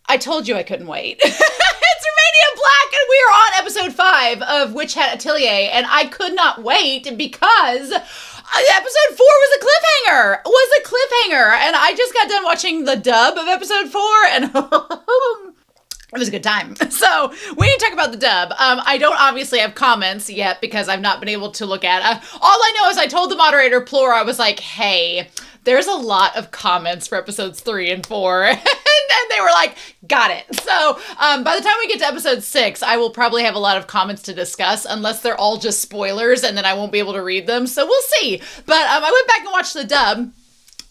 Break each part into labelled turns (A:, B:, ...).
A: I told you I couldn't wait. It's Romania Black, and we are on episode 5 of Witch Hat Atelier, and I could not wait because episode 4 was a cliffhanger, and I just got done watching the dub of episode 4, and it was a good time. So we need to talk about the dub. I don't obviously have comments yet because I've not been able to look at it. All I know is I told the moderator, Plur, I was like, hey, there's a lot of comments for episodes 3 and 4. And they were like, got it. So by the time we get to episode 6, I will probably have a lot of comments to discuss, unless they're all just spoilers, and then I won't be able to read them. So we'll see. But I went back and watched the dub.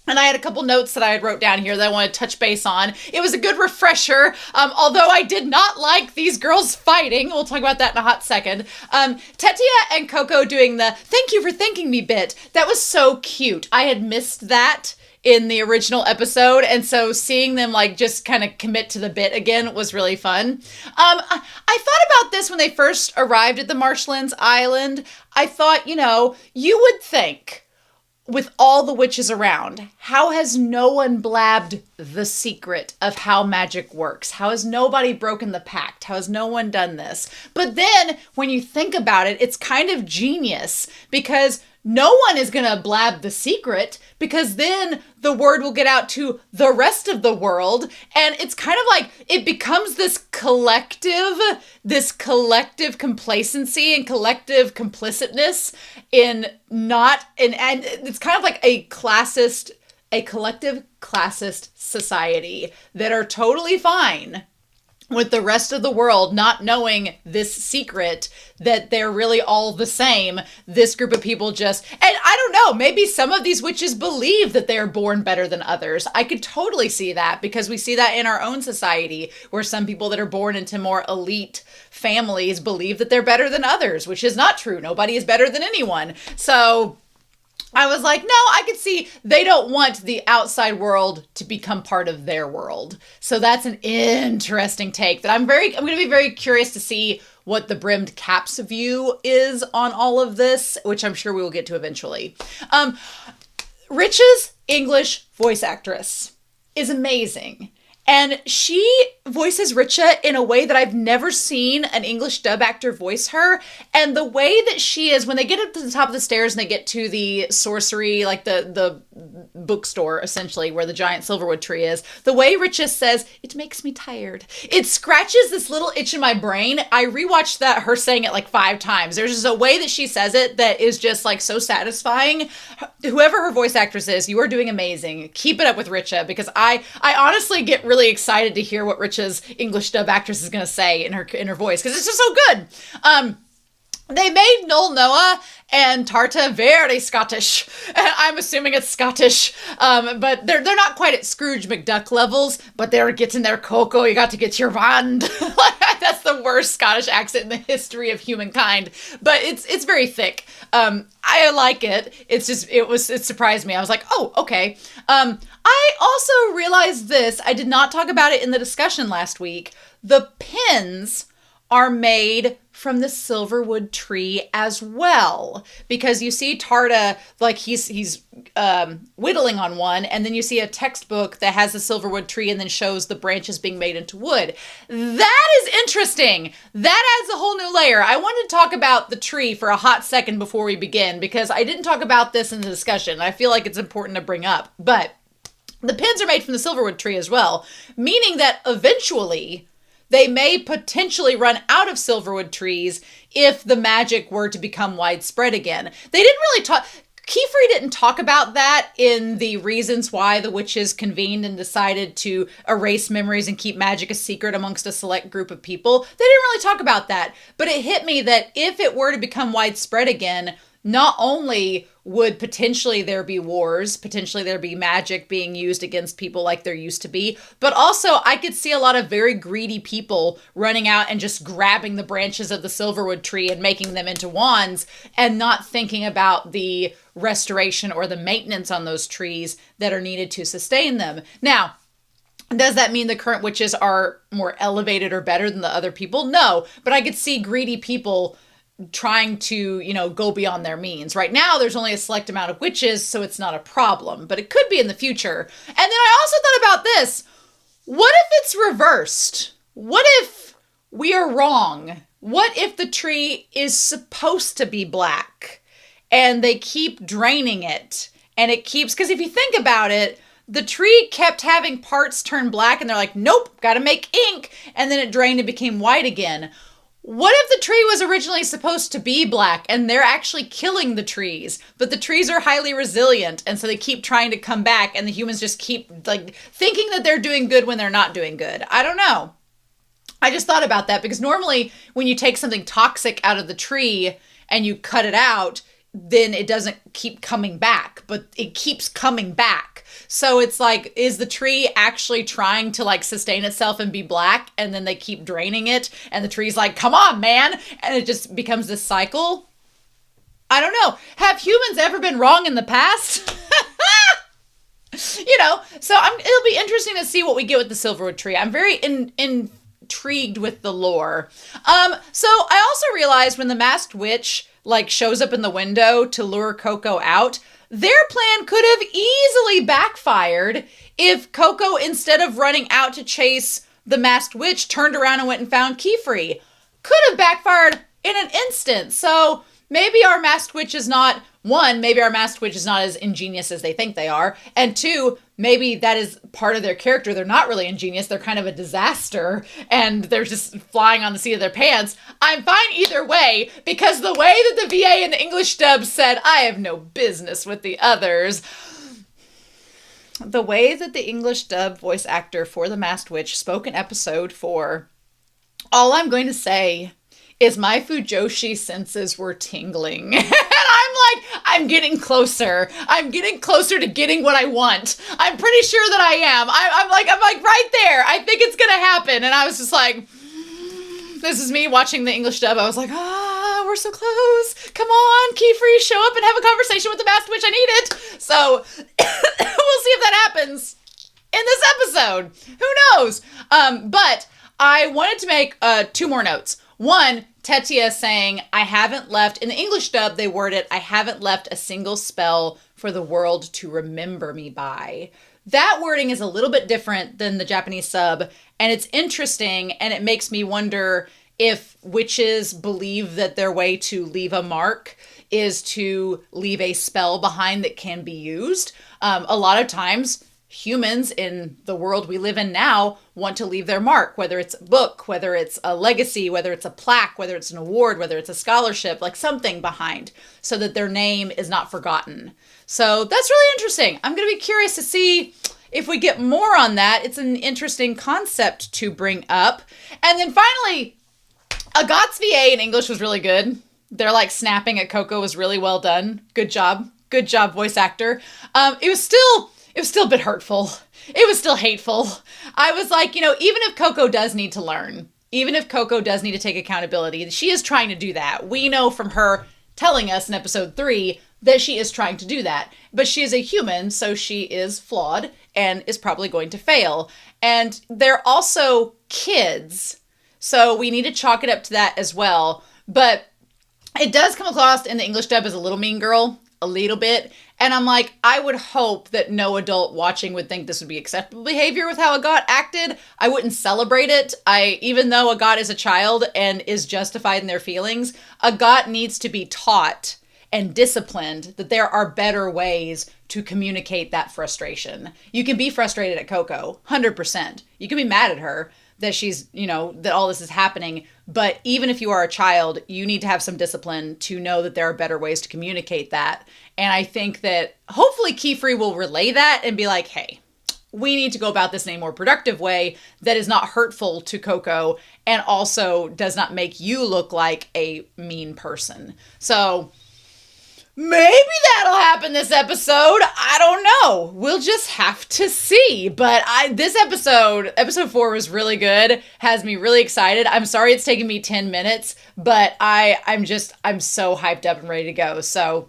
A: And I had a couple notes that I had wrote down here that I want to touch base on. It was a good refresher, although I did not like these girls fighting. We'll talk about that in a hot second. Tetia and Coco doing the thank you for thanking me bit. That was so cute. I had missed that in the original episode, and so seeing them like just kind of commit to the bit again was really fun. I thought about this when they first arrived at the Marshlands Island. I thought, you would think, with all the witches around, how has no one blabbed the secret of how magic works? How has nobody broken the pact? How has no one done this? But then when you think about it, it's kind of genius because no one is going to blab the secret, because then the word will get out to the rest of the world. And it's kind of like it becomes this collective complacency and collective complicitness and it's kind of like a collective classist society that are totally fine with the rest of the world not knowing this secret, that they're really all the same. This group of people and I don't know, maybe some of these witches believe that they're born better than others. I could totally see that, because we see that in our own society, where some people that are born into more elite families believe that they're better than others, which is not true. Nobody is better than anyone. So I was like, no, I could see they don't want the outside world to become part of their world. So that's an interesting take that I'm going to be very curious to see what the brimmed cap's view is on all of this, which I'm sure we will get to eventually. Rich's English voice actress is amazing. And she voices Richa in a way that I've never seen an English dub actor voice her. And the way that she is, when they get up to the top of the stairs and they get to the sorcery, like the bookstore, essentially, where the giant silverwood tree is, the way Richa says, it makes me tired. It scratches this little itch in my brain. I rewatched her saying it like 5 times. There's just a way that she says it that is just like so satisfying. Whoever her voice actress is, you are doing amazing. Keep it up with Richa, because I honestly get really excited to hear what Richa's English dub actress is going to say in her voice, because it's just so good. They made Noel Noah and Tarta very Scottish. I'm assuming it's Scottish, but they're not quite at Scrooge McDuck levels, but they're getting their cocoa. You got to get your wand. That's the worst Scottish accent in the history of humankind, but it's very thick. I like it. It surprised me. I was like, oh, okay. I also realized this. I did not talk about it in the discussion last week. The pins are made from the silverwood tree as well, because you see Tarta, like he's whittling on one, and then you see a textbook that has the silverwood tree and then shows the branches being made into wood. That is interesting. That adds a whole new layer. I wanted to talk about the tree for a hot second before we begin, because I didn't talk about this in the discussion. I feel like it's important to bring up, but the pins are made from the silverwood tree as well, meaning that eventually they may potentially run out of silverwood trees if the magic were to become widespread again. They didn't really talk. Qifrey didn't talk about that in the reasons why the witches convened and decided to erase memories and keep magic a secret amongst a select group of people. They didn't really talk about that, but it hit me that if it were to become widespread again, not only would potentially there be wars, potentially there be magic being used against people like there used to be, but also I could see a lot of very greedy people running out and just grabbing the branches of the silverwood tree and making them into wands and not thinking about the restoration or the maintenance on those trees that are needed to sustain them. Now, does that mean the current witches are more elevated or better than the other people? No, but I could see greedy people trying to, go beyond their means. Right now, there's only a select amount of witches, so it's not a problem, but it could be in the future. And then I also thought about this. What if it's reversed? What if we are wrong? What if the tree is supposed to be black and they keep draining it and it keeps, because if you think about it, the tree kept having parts turn black and they're like, nope, gotta make ink. And then it drained and became white again. What if the tree was originally supposed to be black and they're actually killing the trees, but the trees are highly resilient and so they keep trying to come back and the humans just keep like thinking that they're doing good when they're not doing good? I don't know. I just thought about that because normally when you take something toxic out of the tree and you cut it out, then it doesn't keep coming back, but it keeps coming back. So it's like, is the tree actually trying to like sustain itself and be black? And then they keep draining it and the tree's like, come on, man. And it just becomes this cycle. I don't know. Have humans ever been wrong in the past? You know, so it'll be interesting to see what we get with the Silverwood tree. I'm very intrigued with the lore. So I also realized when the masked witch like shows up in the window to lure Coco out, their plan could have easily backfired if Coco, instead of running out to chase the masked witch, turned around and went and found Qifrey. Could have backfired in an instant. So maybe our masked witch is not, one, maybe our masked witch is not as ingenious as they think they are. And two, maybe that is part of their character. They're not really ingenious. They're kind of a disaster and they're just flying on the seat of their pants. I'm fine either way because the way that the VA and the English dub said, I have no business with the others. The way that the English dub voice actor for the Masked Witch spoke in episode 4, all I'm going to say is my Fujoshi senses were tingling. And I'm getting closer. I'm getting closer to getting what I want. I'm pretty sure that I am. I'm like right there. I think it's going to happen. And I was just like, this is me watching the English dub. I was like, we're so close. Come on, Kefrey, show up and have a conversation with the Masked Witch. I need it. So we'll see if that happens in this episode. Who knows? But I wanted to make 2 more notes. One, Tetia saying, I haven't left, in the English dub, they word it, I haven't left a single spell for the world to remember me by. That wording is a little bit different than the Japanese sub, and it's interesting, and it makes me wonder if witches believe that their way to leave a mark is to leave a spell behind that can be used. A lot of times, humans in the world we live in now want to leave their mark, whether it's a book, whether it's a legacy, whether it's a plaque, whether it's an award, whether it's a scholarship, like something behind so that their name is not forgotten. So that's really interesting. I'm going to be curious to see if we get more on that. It's an interesting concept to bring up. And then finally, Agat's VA in English was really good. They're like snapping at Coco was really well done. Good job. Good job, voice actor. It was still a bit hurtful. It was still hateful. I was like, even if Coco does need to learn, even if Coco does need to take accountability, she is trying to do that. We know from her telling us in episode 3 that she is trying to do that. But she is a human, so she is flawed and is probably going to fail. And they're also kids, so we need to chalk it up to that as well. But it does come across in the English dub as a little mean girl, a little bit. And I'm like, I would hope that no adult watching would think this would be acceptable behavior with how Agat acted. I wouldn't celebrate it. Even though Agat is a child and is justified in their feelings, Agat needs to be taught and disciplined that there are better ways to communicate that frustration. You can be frustrated at Coco, 100%. You can be mad at her that she's, that all this is happening. But even if you are a child, you need to have some discipline to know that there are better ways to communicate that. And I think that hopefully Qifrey will relay that and be like, hey, we need to go about this in a more productive way that is not hurtful to Coco and also does not make you look like a mean person. So maybe that'll happen this episode. I don't know. We'll just have to see. But this episode 4 was really good. Has me really excited. I'm sorry it's taking me 10 minutes, but I'm so hyped up and ready to go. So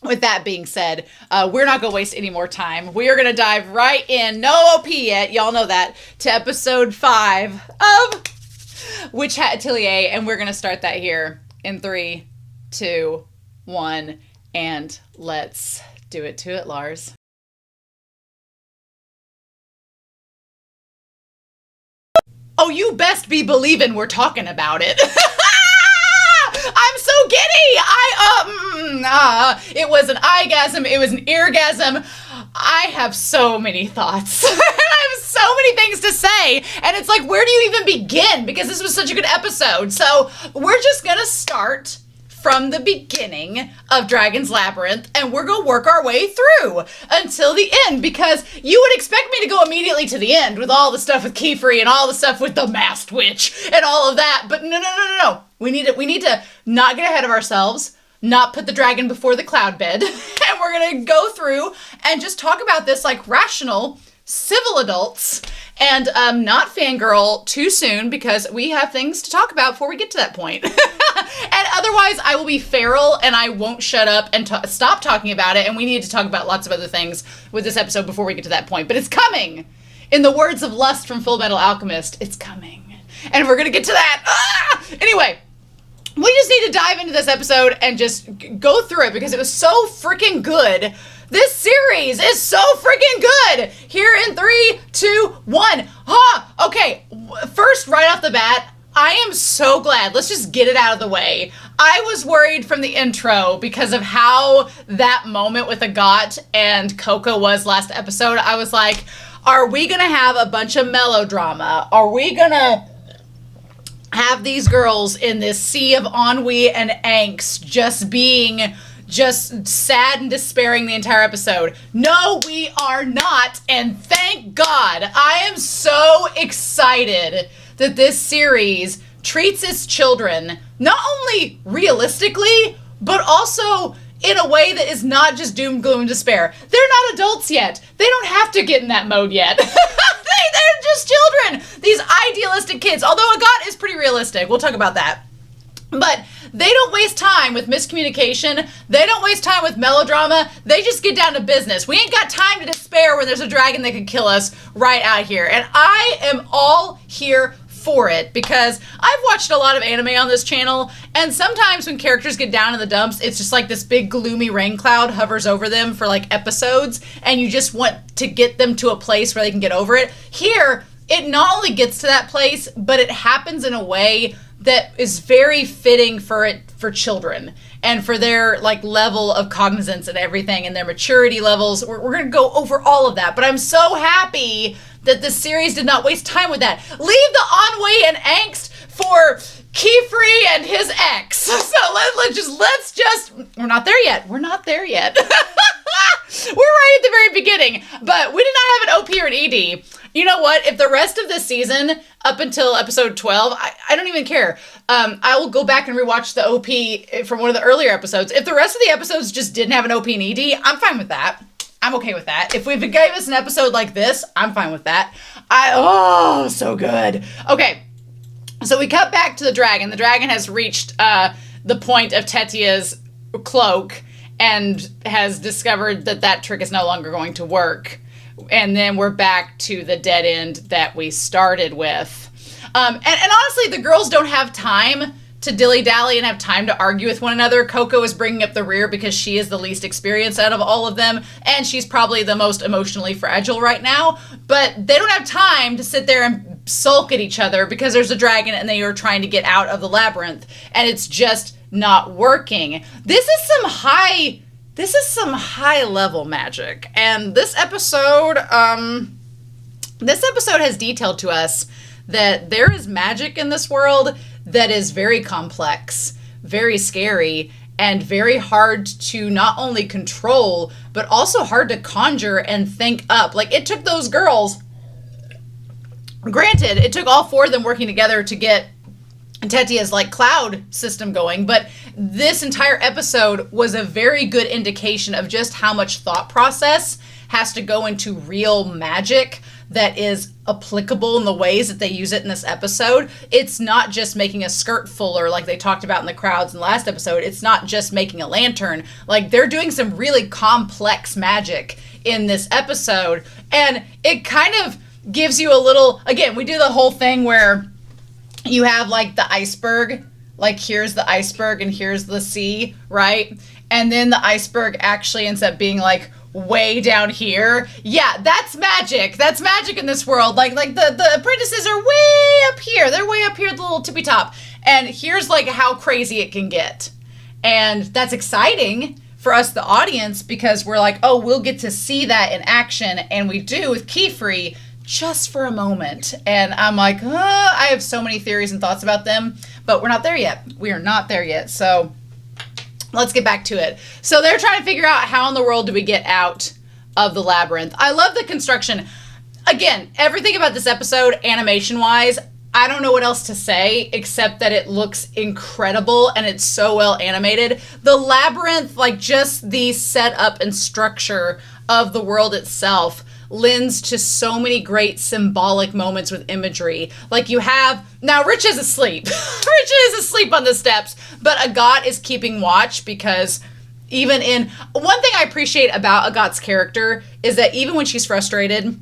A: with that being said, we're not going to waste any more time. We are going to dive right in, no OP yet, y'all know that, to episode 5 of Witch Hat Atelier. And we're going to start that here in 3, 2, 1. And let's do it to it, Lars. Oh, you best be believing we're talking about it. I'm so giddy. It was an eyegasm. It was an eargasm. I have so many thoughts. I have so many things to say. And it's like, where do you even begin? Because this was such a good episode. So we're just going to start from the beginning of Dragon's Labyrinth, and we're going to work our way through until the end, because you would expect me to go immediately to the end with all the stuff with Qifrey and all the stuff with the masked witch and all of that, but no. We need to not get ahead of ourselves, not put the dragon before the cloud bed, and we're going to go through and just talk about this like rational, civil adults, and not fangirl too soon, because we have things to talk about before we get to that point. And otherwise, I will be feral and I won't shut up and stop talking about it. And we need to talk about lots of other things with this episode before we get to that point. But it's coming. In the words of Lust from Full Metal Alchemist, it's coming. And we're going to get to that. Anyway, we just need to dive into this episode and just go through it because it was so freaking good. This series is so freaking good. Here in 3, 2, 1. Okay, first, right off the bat, I am so glad. Let's just get it out of the way. I was worried from the intro because of how that moment with Agat and Coco was last episode. I was like, are we going to have a bunch of melodrama? Are we going to have these girls in this sea of ennui and angst just being just sad and despairing the entire episode? No, we are not. And thank God. I am so excited that this series treats its children not only realistically, but also in a way that is not just doom, gloom, and despair. They're not adults yet. They don't have to get in that mode yet. They're just children. These idealistic kids. Although Agat is pretty realistic. We'll talk about that. But they don't waste time with miscommunication. They don't waste time with melodrama. They just get down to business. We ain't got time to despair when there's a dragon that could kill us right out here. And I am all here for it, because I've watched a lot of anime on this channel, and sometimes when characters get down in the dumps, it's just like this big gloomy rain cloud hovers over them for like episodes, and you just want to get them to a place where they can get over it. Here, it not only gets to that place, but it happens in a way that is very fitting for children and for their like level of cognizance and everything and their maturity levels. We're going to go over all of that, but I'm so happy that the series did not waste time with that. Leave the ennui and angst for Kefrey and his ex. So let's just, we're not there yet. We're not there yet. We're right at the very beginning, but we did not have an OP or an ED. You know what? If the rest of this season, up until episode 12, I don't even care. I will go back and rewatch the OP from one of the earlier episodes. If the rest of the episodes just didn't have an OP and ED, I'm fine with that. I'm okay with that. If we gave us an episode like this, I'm fine with that. So good. Okay, so we cut back to the dragon. The dragon has reached the point of Tetia's cloak and has discovered that trick is no longer going to work. And then we're back to the dead end that we started with. And honestly, the girls don't have time to dilly-dally and have time to argue with one another. Coco is bringing up the rear because she is the least experienced out of all of them, and she's probably the most emotionally fragile right now. But they don't have time to sit there and sulk at each other because there's a dragon and they are trying to get out of the labyrinth, and it's just not working. This is some high level magic, and this episode has detailed to us that there is magic in this world that is very complex, very scary, and very hard to not only control, but also hard to conjure and think up. Like, it took those girls, granted, it took all 4 of them working together to get Tetia's like cloud system going, but this entire episode was a very good indication of just how much thought process has to go into real magic that is applicable in the ways that they use it in this episode. It's not just making a skirt fuller like they talked about in the crowds in the last episode. It's not just making a lantern. Like, they're doing some really complex magic in this episode, and it kind of gives you a little, again, we do the whole thing where you have like the iceberg, like here's the iceberg and here's the sea, right? And then the iceberg actually ends up being like way down here. Yeah, that's magic. That's magic in this world. Like the apprentices are way up here. They're way up here at the little tippy top. And here's like how crazy it can get. And that's exciting for us, the audience, because we're like, oh, we'll get to see that in action. And we do with Qifrey just for a moment. And I'm like, I have so many theories and thoughts about them, but we're not there yet. We are not there yet. So let's get back to it. So they're trying to figure out how in the world do we get out of the labyrinth. I love the construction. Again, everything about this episode, animation-wise, I don't know what else to say except that it looks incredible and it's so well animated. The labyrinth, like just the setup and structure of the world itself, lends to so many great symbolic moments with imagery. Like you have, now Rich is asleep. Rich is asleep on the steps, but Agat is keeping watch because even in, one thing I appreciate about Agat's character is that even when she's frustrated,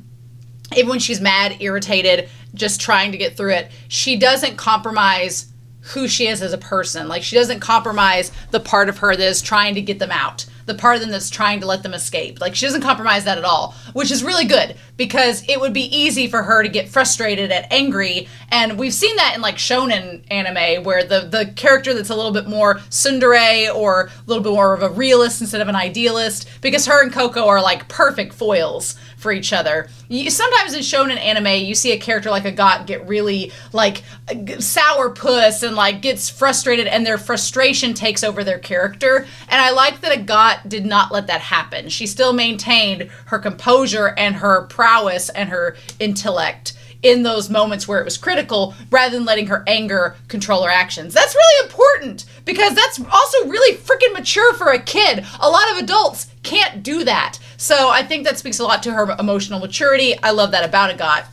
A: even when she's mad, irritated, just trying to get through it, she doesn't compromise who she is as a person. Like she doesn't compromise the part of her that is trying to get them out, the part of them that's trying to let them escape. Like she doesn't compromise that at all, which is really good because it would be easy for her to get frustrated and angry. And we've seen that in like shonen anime where the character that's a little bit more tsundere or a little bit more of a realist instead of an idealist, because her and Coco are like perfect foils for each other. Sometimes in shonen anime, you see a character like Agat get really like sourpuss and like gets frustrated and their frustration takes over their character. And I like that Agat did not let that happen. She still maintained her composure and her prowess and her intellect in those moments where it was critical, rather than letting her anger control her actions. That's really important because that's also really freaking mature for a kid. A lot of adults can't do that. So I think that speaks a lot to her emotional maturity. I love that about Agat.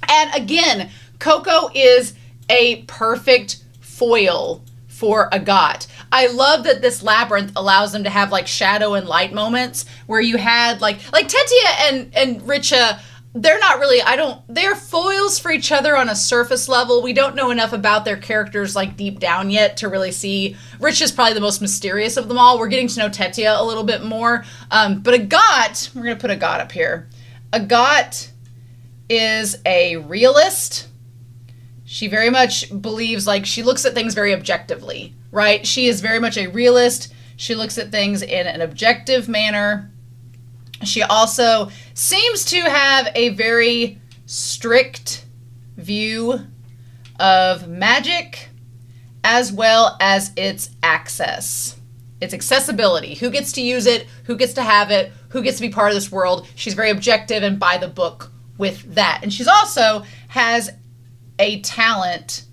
A: And again, Coco is a perfect foil for Agat. I love that this labyrinth allows them to have like shadow and light moments where you had like Tetia and Richa, they're not really, they're foils for each other on a surface level. We don't know enough about their characters like deep down yet to really see. Rich is probably the most mysterious of them all. We're getting to know Tetia a little bit more. But Agat, we're going to put Agat up here. Agat is a realist. She very much believes, like, she looks at things very objectively, right? She is very much a realist. She looks at things in an objective manner. She also seems to have a very strict view of magic as well as its access, its accessibility. Who gets to use it? Who gets to have it? Who gets to be part of this world? She's very objective and by the book with that. And she's also has a talent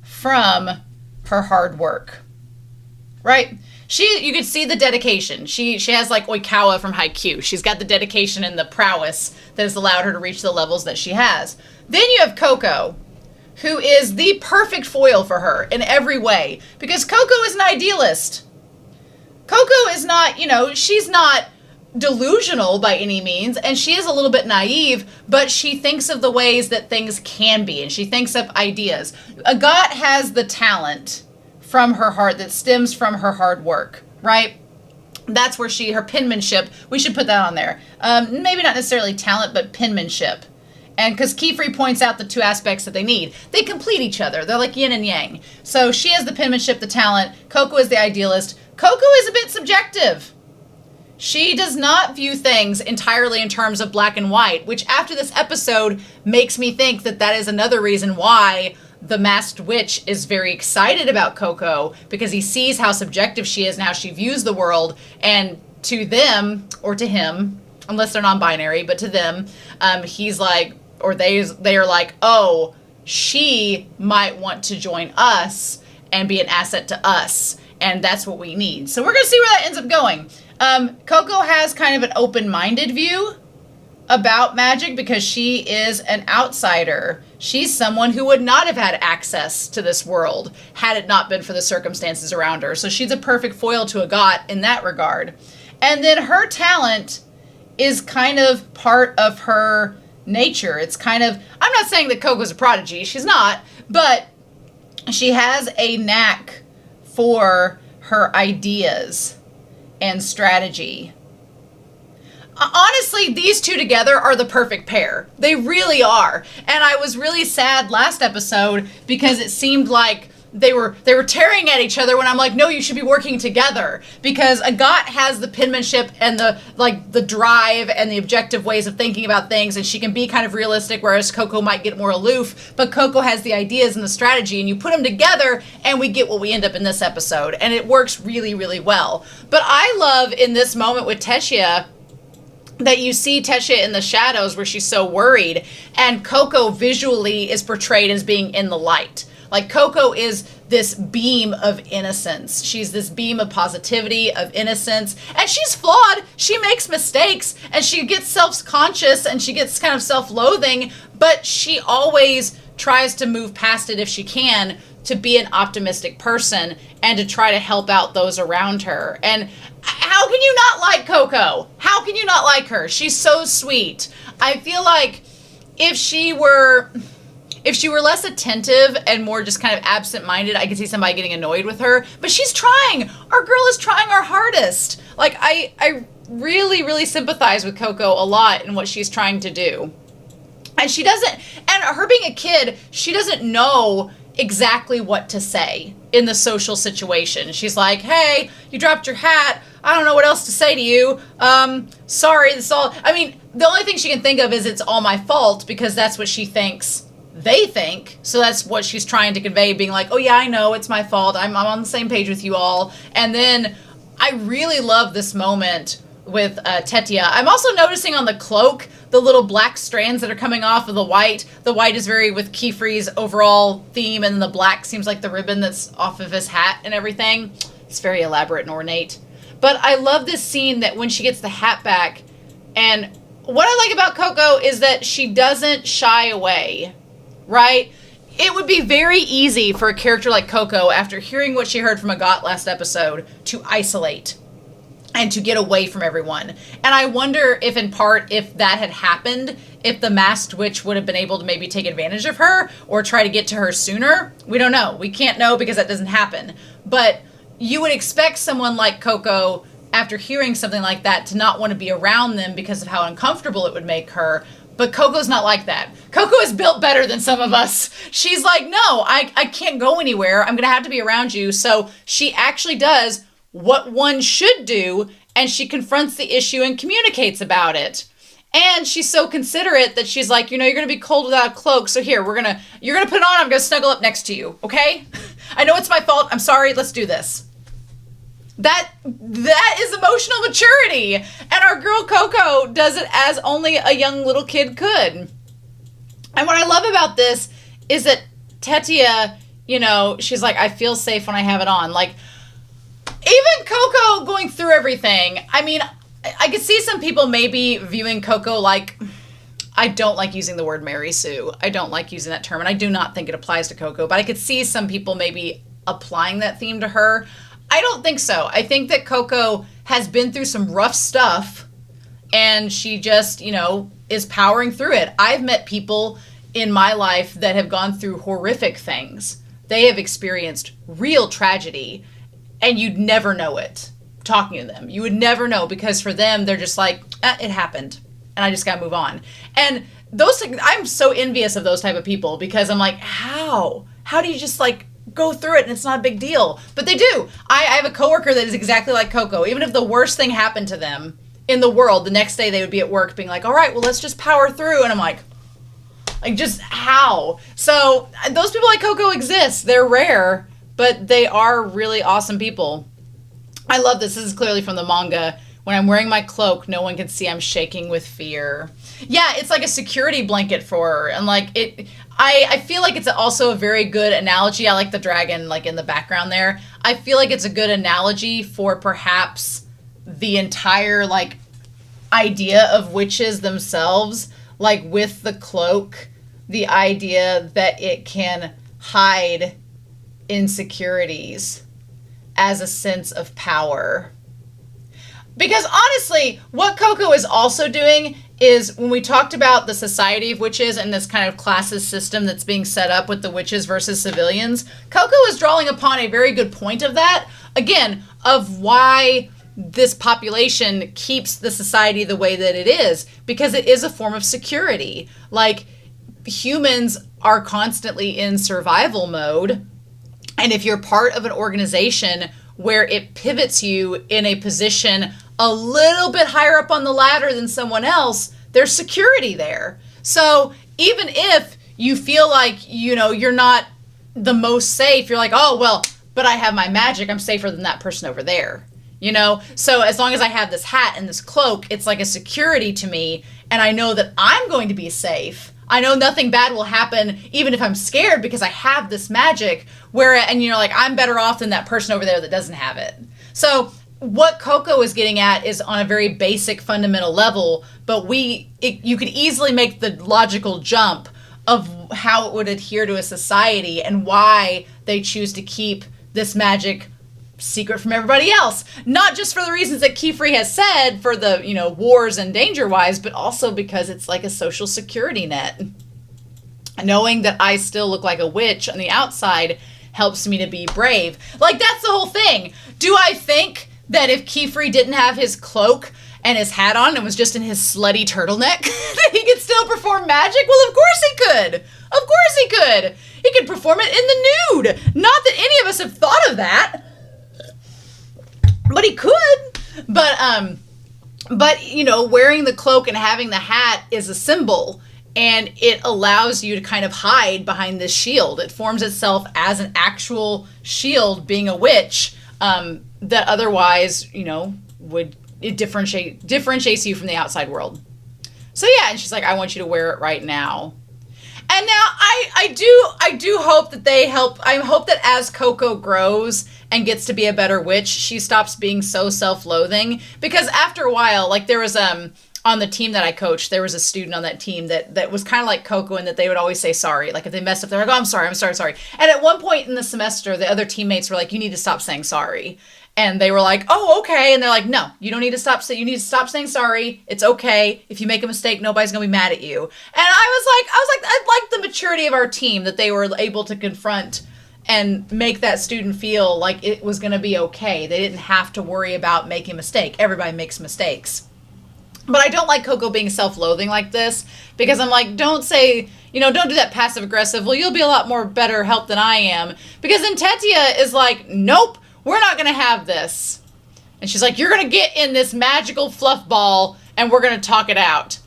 A: from her hard work, right? You could see the dedication. She has like Oikawa from Haikyuu. She's got the dedication and the prowess that has allowed her to reach the levels that she has. Then you have Coco, who is the perfect foil for her in every way, because Coco is an idealist. Coco is not, she's not delusional by any means, and she is a little bit naive, but she thinks of the ways that things can be, and she thinks of ideas. Agat has the talent from her heart that stems from her hard work, right? That's where her penmanship, we should put that on there. Maybe not necessarily talent, but penmanship. And because Kefrey points out the two aspects that they need. They complete each other. They're like yin and yang. So she has the penmanship, the talent. Coco is the idealist. Coco is a bit subjective. She does not view things entirely in terms of black and white, which after this episode makes me think that is another reason why the Masked Witch is very excited about Coco, because he sees how subjective she is and how she views the world. And to them, or to him, unless they're non-binary, but to them, he's like, or they are like, oh, she might want to join us and be an asset to us. And that's what we need. So we're going to see where that ends up going. Coco has kind of an open-minded view about magic because she is an outsider. She's someone who would not have had access to this world had it not been for the circumstances around her. So she's a perfect foil to Agat in that regard. And then her talent is kind of part of her nature. It's kind of, I'm not saying that Coco's a prodigy. She's not. But she has a knack for her ideas and strategy. honestly, these two together are the perfect pair. They really are. And I was really sad last episode because it seemed like they were tearing at each other when I'm like, no, you should be working together, because Agathe has the penmanship and the drive and the objective ways of thinking about things, and she can be kind of realistic, whereas Coco might get more aloof, but Coco has the ideas and the strategy, and you put them together and we get what we end up in this episode, and it works really, really well. But I love in this moment with Tessia that you see Tessia in the shadows where she's so worried, and Coco visually is portrayed as being in the light. Like, Coco is this beam of innocence. She's this beam of positivity, of innocence. And she's flawed. She makes mistakes. And she gets self-conscious. And she gets kind of self-loathing. But she always tries to move past it if she can, to be an optimistic person and to try to help out those around her. And how can you not like Coco? How can you not like her? She's so sweet. I feel like if she were less attentive and more just kind of absent-minded, I could see somebody getting annoyed with her. But she's trying. Our girl is trying her hardest. Like, I really, really sympathize with Coco a lot in what she's trying to do. And she doesn't, and her being a kid, she doesn't know exactly what to say in the social situation. She's like, hey, you dropped your hat. I don't know what else to say to you. Sorry, this all, I mean, the only thing she can think of is it's all my fault, because that's what she thinks they think. So that's what she's trying to convey, being like, oh yeah, I know, it's my fault. I'm on the same page with you all. And then I really love this moment with Tetia. I'm also noticing on the cloak, the little black strands that are coming off of the white. The white is very with Qifrey's overall theme, and the black seems like the ribbon that's off of his hat and everything. It's very elaborate and ornate. But I love this scene that when she gets the hat back, and what I like about Coco is that she doesn't shy away, right? It would be very easy for a character like Coco, after hearing what she heard from Agathe last episode, to isolate and to get away from everyone. And I wonder if, in part, if that had happened, if the masked witch would have been able to maybe take advantage of her or try to get to her sooner. We don't know. We can't know because that doesn't happen. But you would expect someone like Coco, after hearing something like that, to not want to be around them because of how uncomfortable it would make her. But Coco's not like that. Coco is built better than some of us. She's like, no, I can't go anywhere. I'm going to have to be around you. So she actually does what one should do, and she confronts the issue and communicates about it. And she's so considerate that she's like, you know, you're going to be cold without a cloak, so here, you're going to put it on, I'm going to snuggle up next to you, okay? I know it's my fault, I'm sorry, let's do this. That is emotional maturity, and our girl Coco does it as only a young little kid could. And what I love about this is that Tetia, you know, she's like, I feel safe when I have it on. Like, even Coco going through everything, I mean, I could see some people maybe viewing Coco like, I don't like using the word Mary Sue. I don't like using that term, and I do not think it applies to Coco, but I could see some people maybe applying that theme to her. I don't think so. I think that Coco has been through some rough stuff, and she just, you know, is powering through it. I've met people in my life that have gone through horrific things. They have experienced real tragedy, and you'd never know it talking to them. You would never know, because for them, they're just like, it happened, and I just got to move on. And I'm so envious of those type of people, because I'm like, how do you just like go through it and it's not a big deal? But they do. I have a coworker that is exactly like Coco. Even if the worst thing happened to them in the world, the next day they would be at work being like, all right, well, let's just power through. And I'm like just how? So those people like Coco exist. They're rare, but they are really awesome people. I love this. This is clearly from the manga. When I'm wearing my cloak, no one can see I'm shaking with fear. Yeah, it's like a security blanket for her. And like I feel like it's also a very good analogy. I like the dragon like in the background there. I feel like it's a good analogy for perhaps the entire like idea of witches themselves. Like with the cloak, the idea that it can hide insecurities as a sense of power. Because honestly, what Coco is also doing is, when we talked about the Society of Witches and this kind of classist system that's being set up with the witches versus civilians, Coco is drawing upon a very good point of that. Again, of why this population keeps the society the way that it is, because it is a form of security. Like, humans are constantly in survival mode, and if you're part of an organization where it pivots you in a position a little bit higher up on the ladder than someone else, there's security there. So even if you feel like, you're not the most safe, you're like, oh, well, but I have my magic, I'm safer than that person over there. So as long as I have this hat and this cloak, it's like a security to me, and I know that I'm going to be safe. I know nothing bad will happen, even if I'm scared, because I have this magic. I'm better off than that person over there that doesn't have it. So what Coco is getting at is on a very basic, fundamental level, but you could easily make the logical jump of how it would adhere to a society and why they choose to keep this magic secret from everybody else. Not just for the reasons that Qifrey has said, for the, wars and danger-wise, but also because it's like a social security net. Knowing that I still look like a witch on the outside helps me to be brave. Like, that's the whole thing. Do I think that if Qifrey didn't have his cloak and his hat on and was just in his slutty turtleneck, that he could still perform magic? Well, of course he could. Of course he could. He could perform it in the nude. Not that any of us have thought of that. But he could. But wearing the cloak and having the hat is a symbol, and it allows you to kind of hide behind this shield. It forms itself as an actual shield, being a witch, that otherwise, it differentiates you from the outside world. So yeah, and she's like, I want you to wear it right now. And now I do hope that they help. I hope that as Coco grows and gets to be a better witch, she stops being so self-loathing. Because after a while, like, there was on the team that I coached, there was a student on that team that was kind of like Coco, in that they would always say sorry. Like, if they messed up, they're like, oh, I'm sorry. And at one point in the semester, the other teammates were like, you need to stop saying sorry. And they were like, oh, okay. And they're like, no, you don't need to stop. You need to stop saying sorry. It's okay. If you make a mistake, nobody's going to be mad at you. And I like the maturity of our team, that they were able to confront and make that student feel like it was going to be okay. They didn't have to worry about making a mistake. Everybody makes mistakes. But I don't like Coco being self-loathing like this, because I'm like, don't say, don't do that passive-aggressive, well, you'll be a lot more better help than I am. Because then Tetia is like, nope, we're not going to have this. And she's like, you're going to get in this magical fluff ball, and we're going to talk it out.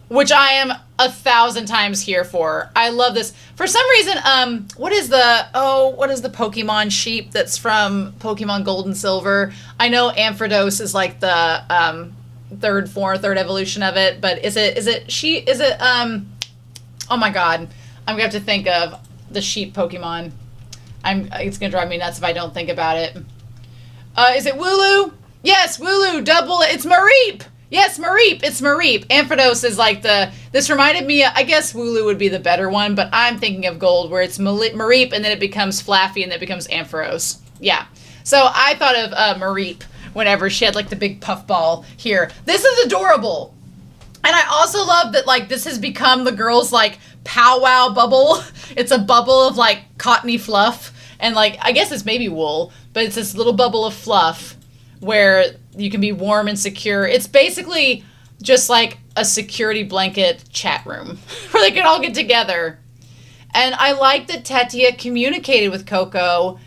A: Which I am 1,000 times here for. I love this. For some reason, what is the Pokemon sheep that's from Pokemon Gold and Silver? I know Ampharos is like the third evolution of it, but oh my god, I'm gonna have to think of the sheep Pokemon. It's gonna drive me nuts if I don't think about it. Is it Wooloo? Yes, Wooloo, it's Mareep! Yes, Mareep, it's Mareep. Ampharos is like this reminded me, I guess Wooloo would be the better one, but I'm thinking of Gold, where it's Mareep and then it becomes Flaffy and then it becomes Ampharos. Yeah, so I thought of Mareep whenever she had like the big puff ball here. This is adorable. And I also love that, like, this has become the girls' like powwow bubble. It's a bubble of like cottony fluff, and like, I guess it's maybe wool, but it's this little bubble of fluff where you can be warm and secure. It's basically just like a security blanket chat room where they can all get together. And I like that Tetia communicated with Coco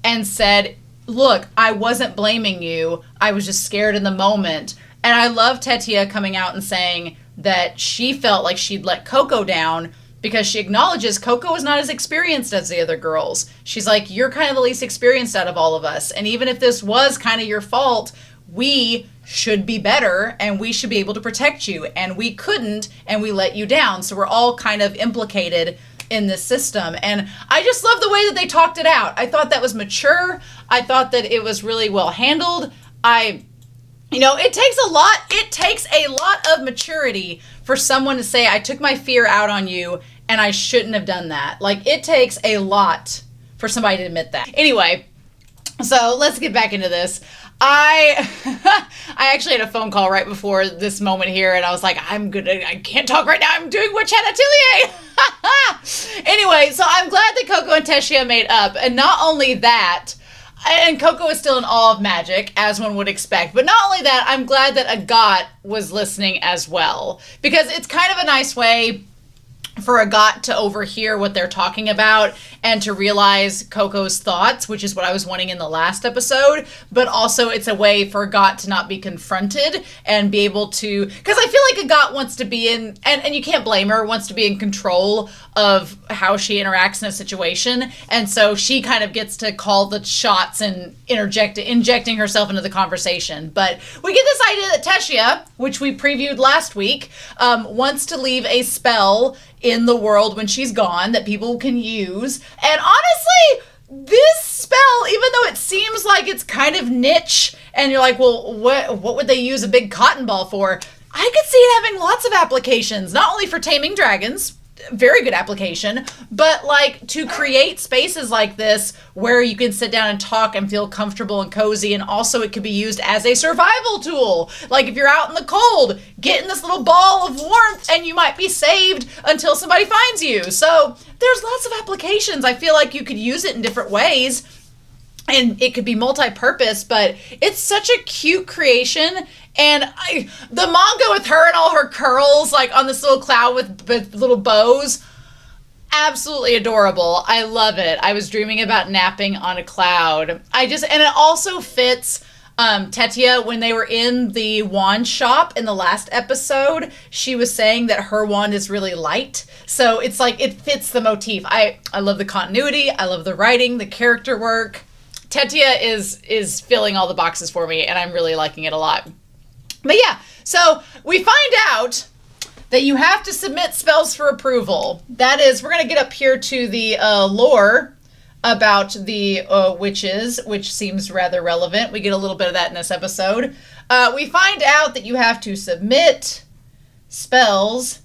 A: and said, look, I wasn't blaming you. I was just scared in the moment. And I love Tetia coming out and saying that she felt like she'd let Coco down, because she acknowledges Coco is not as experienced as the other girls. She's like, you're kind of the least experienced out of all of us. And even if this was kind of your fault, we should be better and we should be able to protect you. And we couldn't, and we let you down. So we're all kind of implicated in this system. And I just love the way that they talked it out. I thought that was mature. I thought that it was really well handled. It takes a lot of maturity for someone to say, I took my fear out on you and I shouldn't have done that. Like, it takes a lot for somebody to admit that. Anyway, so let's get back into this. I actually had a phone call right before this moment here, and I was like, I can't talk right now. I'm doing Witch Hat Atelier. Anyway, so I'm glad that Coco and Tetia made up. And not only that, And Coco is still in awe of magic, as one would expect. But not only that, I'm glad that Agat was listening as well. Because it's kind of a nice way for Agat to overhear what they're talking about and to realize Coco's thoughts, which is what I was wanting in the last episode. But also it's a way for Agat to not be confronted and be able to... Because I feel like Agat wants to be in... And you can't blame her, wants to be in control of how she interacts in a situation. And so she kind of gets to call the shots and injecting herself into the conversation. But we get this idea that Teshia, which we previewed last week, wants to leave a spell in the world when she's gone that people can use. And honestly, this spell, even though it seems like it's kind of niche, and you're like, well, what would they use a big cotton ball for? I could see it having lots of applications, not only for taming dragons, very good application, but like to create spaces like this where you can sit down and talk and feel comfortable and cozy. And also it could be used as a survival tool. Like if you're out in the cold, get in this little ball of warmth and you might be saved until somebody finds you. So there's lots of applications. I feel like you could use it in different ways. And it could be multi-purpose, but it's such a cute creation. And the manga with her and all her curls, like on this little cloud with little bows, absolutely adorable. I love it. I was dreaming about napping on a cloud. And it also fits Tetia, when they were in the wand shop in the last episode, she was saying that her wand is really light. So it's like, it fits the motif. I love the continuity. I love the writing, the character work. Tetia is filling all the boxes for me, and I'm really liking it a lot. But yeah, so we find out that you have to submit spells for approval. That is, we're going to get up here to the lore about the witches, which seems rather relevant. We get a little bit of that in this episode. We find out that you have to submit spells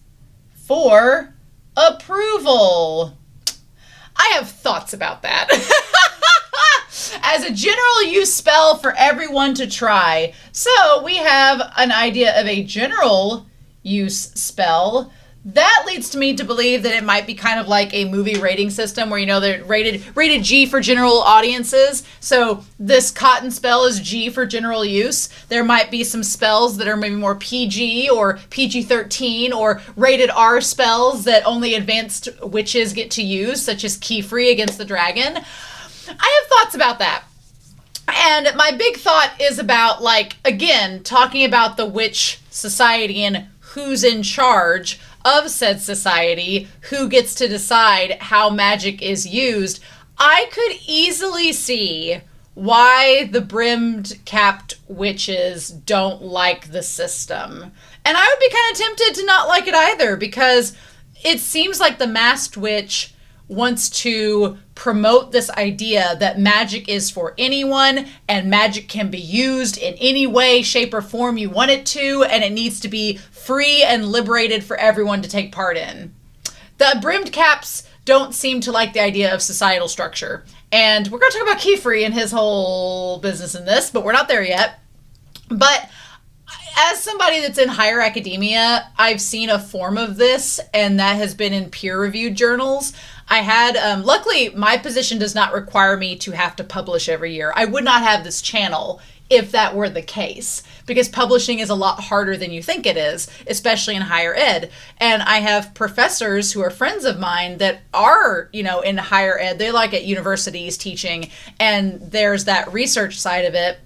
A: for approval. I have thoughts about that. As a general use spell for everyone to try. So we have an idea of a general use spell. That leads to me to believe that it might be kind of like a movie rating system where, you know, they're rated G for general audiences. So this cotton spell is G for general use. There might be some spells that are maybe more PG or PG-13 or rated R spells that only advanced witches get to use, such as Qifrey against the dragon. I have thoughts about that. And my big thought is about, like, again, talking about the witch society and who's in charge of said society, who gets to decide how magic is used. I could easily see why the brimmed-capped witches don't like the system. And I would be kind of tempted to not like it either, because it seems like the masked witch wants to promote this idea that magic is for anyone and magic can be used in any way, shape, or form you want it to, and it needs to be free and liberated for everyone to take part in. The brimmed caps don't seem to like the idea of societal structure. And we're going to talk about Kefrey and his whole business in this, but we're not there yet. But as somebody that's in higher academia, I've seen a form of this, and that has been in peer-reviewed journals. I had, luckily, my position does not require me to have to publish every year. I would not have this channel if that were the case, because publishing is a lot harder than you think it is, especially in higher ed. And I have professors who are friends of mine that are, you know, in higher ed. They're like at universities teaching, and there's that research side of it.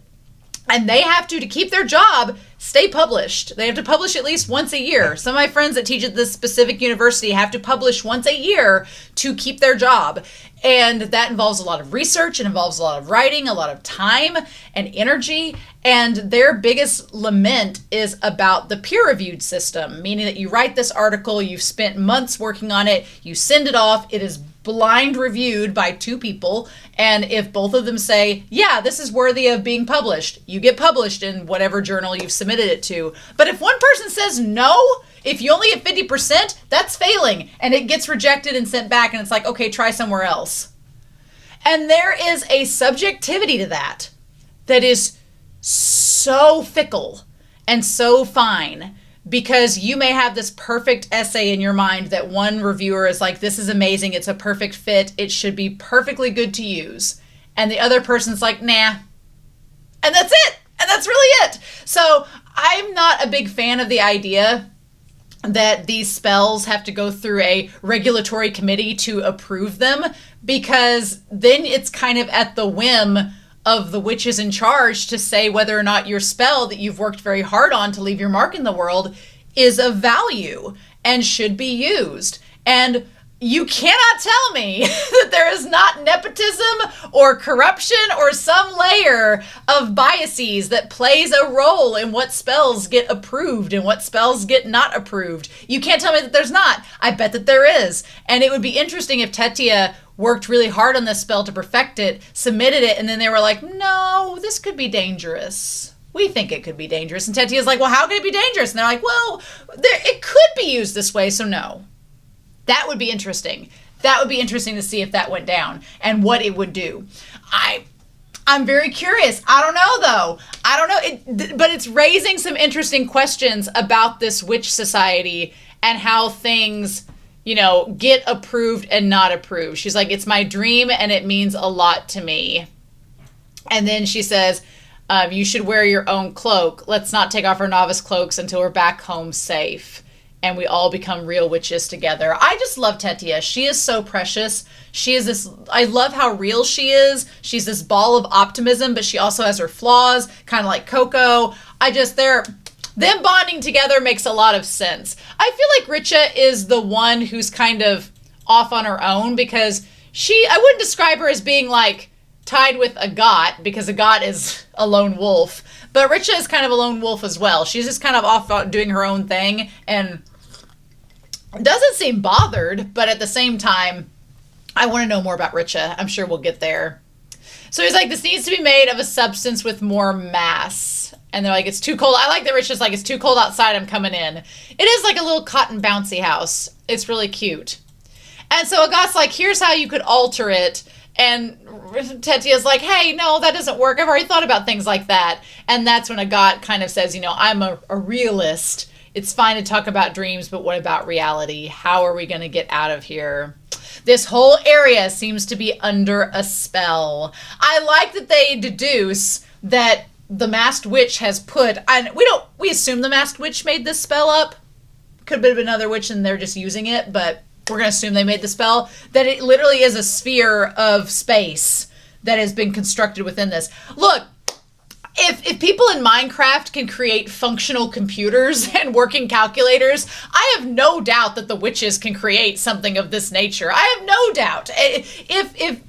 A: And they have to keep their job, stay published. They have to publish at least once a year. Some of my friends that teach at this specific university have to publish once a year to keep their job. And that involves a lot of research. It involves a lot of writing, a lot of time and energy. And their biggest lament is about the peer-reviewed system, meaning that you write this article, you've spent months working on it, you send it off, it is blind reviewed by two people, and if both of them say, yeah, this is worthy of being published, you get published in whatever journal you've submitted it to. But if one person says no, if you only get 50%, that's failing, and it gets rejected and sent back, and it's like, okay, try somewhere else. And there is a subjectivity to that is so fickle and so fine, because you may have this perfect essay in your mind that one reviewer is like, this is amazing, it's a perfect fit, it should be perfectly good to use. and the other person's like, nah. And that's it. And that's really it. So I'm not a big fan of the idea that these spells have to go through a regulatory committee to approve them, because then it's kind of at the whim of the witches in charge to say whether or not your spell that you've worked very hard on to leave your mark in the world is of value and should be used. And you cannot tell me that there is not nepotism or corruption or some layer of biases that plays a role in what spells get approved and what spells get not approved. You can't tell me that there's not. I bet that there is. And it would be interesting if Tetia worked really hard on this spell to perfect it, submitted it, and then they were like, no, this could be dangerous. We think it could be dangerous. And Tetia's like, well, how could it be dangerous? And they're like, well, it could be used this way, so no. That would be interesting. That would be interesting to see if that went down and what it would do. I'm very curious. I don't know, though. I don't know. But it's raising some interesting questions about this witch society and how things, get approved and not approved. She's like, it's my dream and it means a lot to me. And then she says, you should wear your own cloak. Let's not take off our novice cloaks until we're back home safe. And we all become real witches together. I just love Tetia. She is so precious. She is this, I love how real she is. She's this ball of optimism, but she also has her flaws, kind of like Coco. Them bonding together makes a lot of sense. I feel like Richa is the one who's kind of off on her own, because I wouldn't describe her as being like tied with a got, because a got is a lone wolf. But Richa is kind of a lone wolf as well. She's just kind of off doing her own thing and doesn't seem bothered, but at the same time, I want to know more about Richa. I'm sure we'll get there. So he's like, this needs to be made of a substance with more mass. And they're like, it's too cold. I like that Richa's like, it's too cold outside, I'm coming in. It is like a little cotton bouncy house. It's really cute. And so Agat's like, here's how you could alter it. And Tetia's like, hey, no, that doesn't work. I've already thought about things like that. And that's when Agat kind of says, I'm a realist. It's fine to talk about dreams, but what about reality? How are we going to get out of here? This whole area seems to be under a spell. I like that they deduce that the masked witch has put, and we assume the masked witch made this spell up. Could have been another witch and they're just using it, but we're going to assume they made the spell. That it literally is a sphere of space that has been constructed within this. Look, if people in Minecraft can create functional computers and working calculators, I have no doubt that the witches can create something of this nature. I have no doubt. If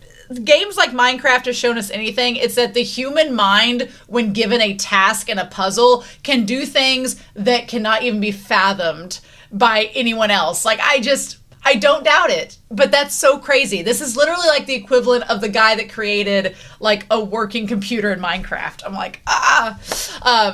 A: games like Minecraft have shown us anything, it's that the human mind, when given a task and a puzzle, can do things that cannot even be fathomed by anyone else. Like, I don't doubt it, but that's so crazy. This is literally like the equivalent of the guy that created like a working computer in Minecraft. I'm like,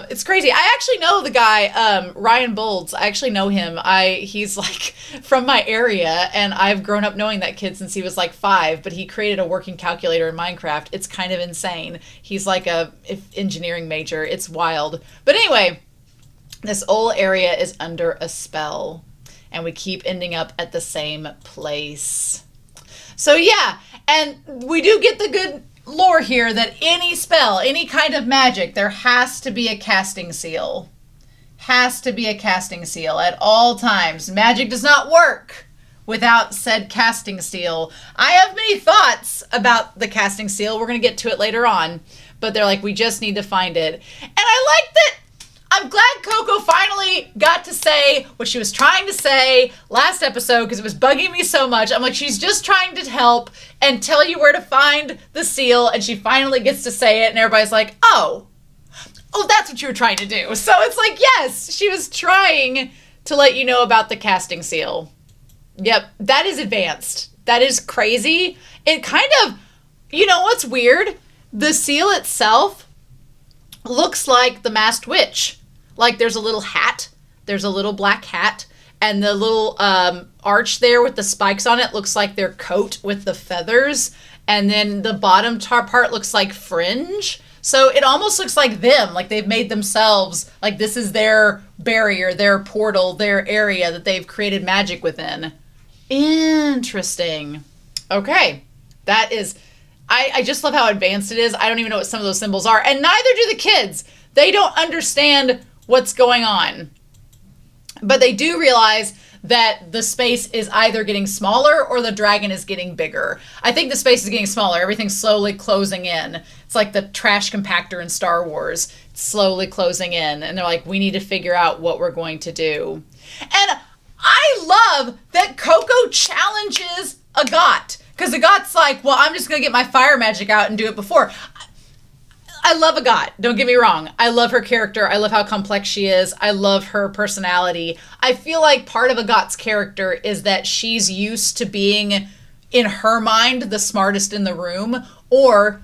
A: it's crazy. I actually know the guy, Ryan Bolds. I actually know him. He's like from my area, and I've grown up knowing that kid since he was like 5, but he created a working calculator in Minecraft. It's kind of insane. He's like a engineering major. It's wild. But anyway, this whole area is under a spell. And we keep ending up at the same place. So yeah, and we do get the good lore here that any spell, any kind of magic, there has to be a casting seal. Has to be a casting seal at all times. Magic does not work without said casting seal. I have many thoughts about the casting seal. We're going to get to it later on. But they're like, we just need to find it. And I like that. I'm glad Coco finally got to say what she was trying to say last episode, because it was bugging me so much. I'm like, she's just trying to help and tell you where to find the seal, and she finally gets to say it, and everybody's like, oh, that's what you were trying to do. So it's like, yes, she was trying to let you know about the casting seal. Yep, that is advanced. That is crazy. It kind of, what's weird? The seal itself looks like the masked witch. Like there's a little hat, there's a little black hat, and the little arch there with the spikes on it looks like their coat with the feathers, and then the bottom part looks like fringe. So it almost looks like them, like they've made themselves, like this is their barrier, their portal, their area that they've created magic within. Interesting. Okay, that is, I just love how advanced it is. I don't even know what some of those symbols are. And neither do the kids. They don't understand what's going on. But they do realize that the space is either getting smaller or the dragon is getting bigger. I think the space is getting smaller. Everything's slowly closing in. It's like the trash compactor in Star Wars. It's slowly closing in. And they're like, we need to figure out what we're going to do. And I love that Coco challenges Agat. Because Agat's like, well, I'm just going to get my fire magic out and do it before. I love Agat. Don't get me wrong. I love her character. I love how complex she is. I love her personality. I feel like part of Agat's character is that she's used to being, in her mind, the smartest in the room, or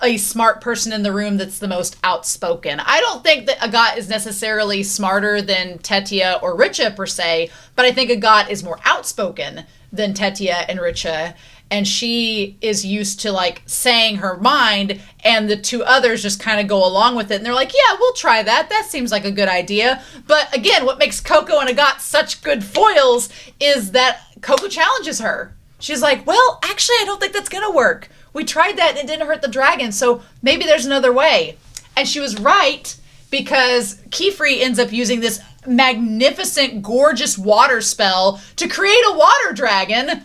A: a smart person in the room that's the most outspoken. I don't think that Agat is necessarily smarter than Tetia or Richa per se, but I think Agat is more outspoken than Tetia and Richa. And she is used to like saying her mind, and the two others just kind of go along with it. And they're like, yeah, we'll try that. That seems like a good idea. But again, what makes Coco and Agat such good foils is that Coco challenges her. She's like, well, actually, I don't think that's going to work. We tried that and it didn't hurt the dragon. So maybe there's another way. And she was right, because Qifrey ends up using this magnificent, gorgeous water spell to create a water dragon.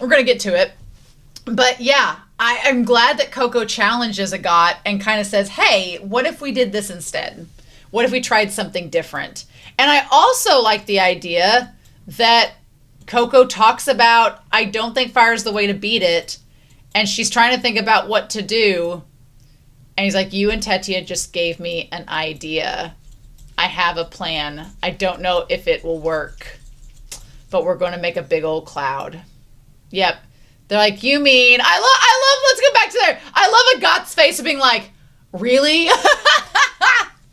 A: We're going to get to it. But yeah, I'm glad that Coco challenges Agat and kind of says, hey, what if we did this instead? What if we tried something different? And I also like the idea that Coco talks about, I don't think fire is the way to beat it. And she's trying to think about what to do. And he's like, you and Tetia just gave me an idea. I have a plan. I don't know if it will work, but we're going to make a big old cloud. Yep. They're like, you mean, I love, let's get back to there. I love Agat's face of being like, really?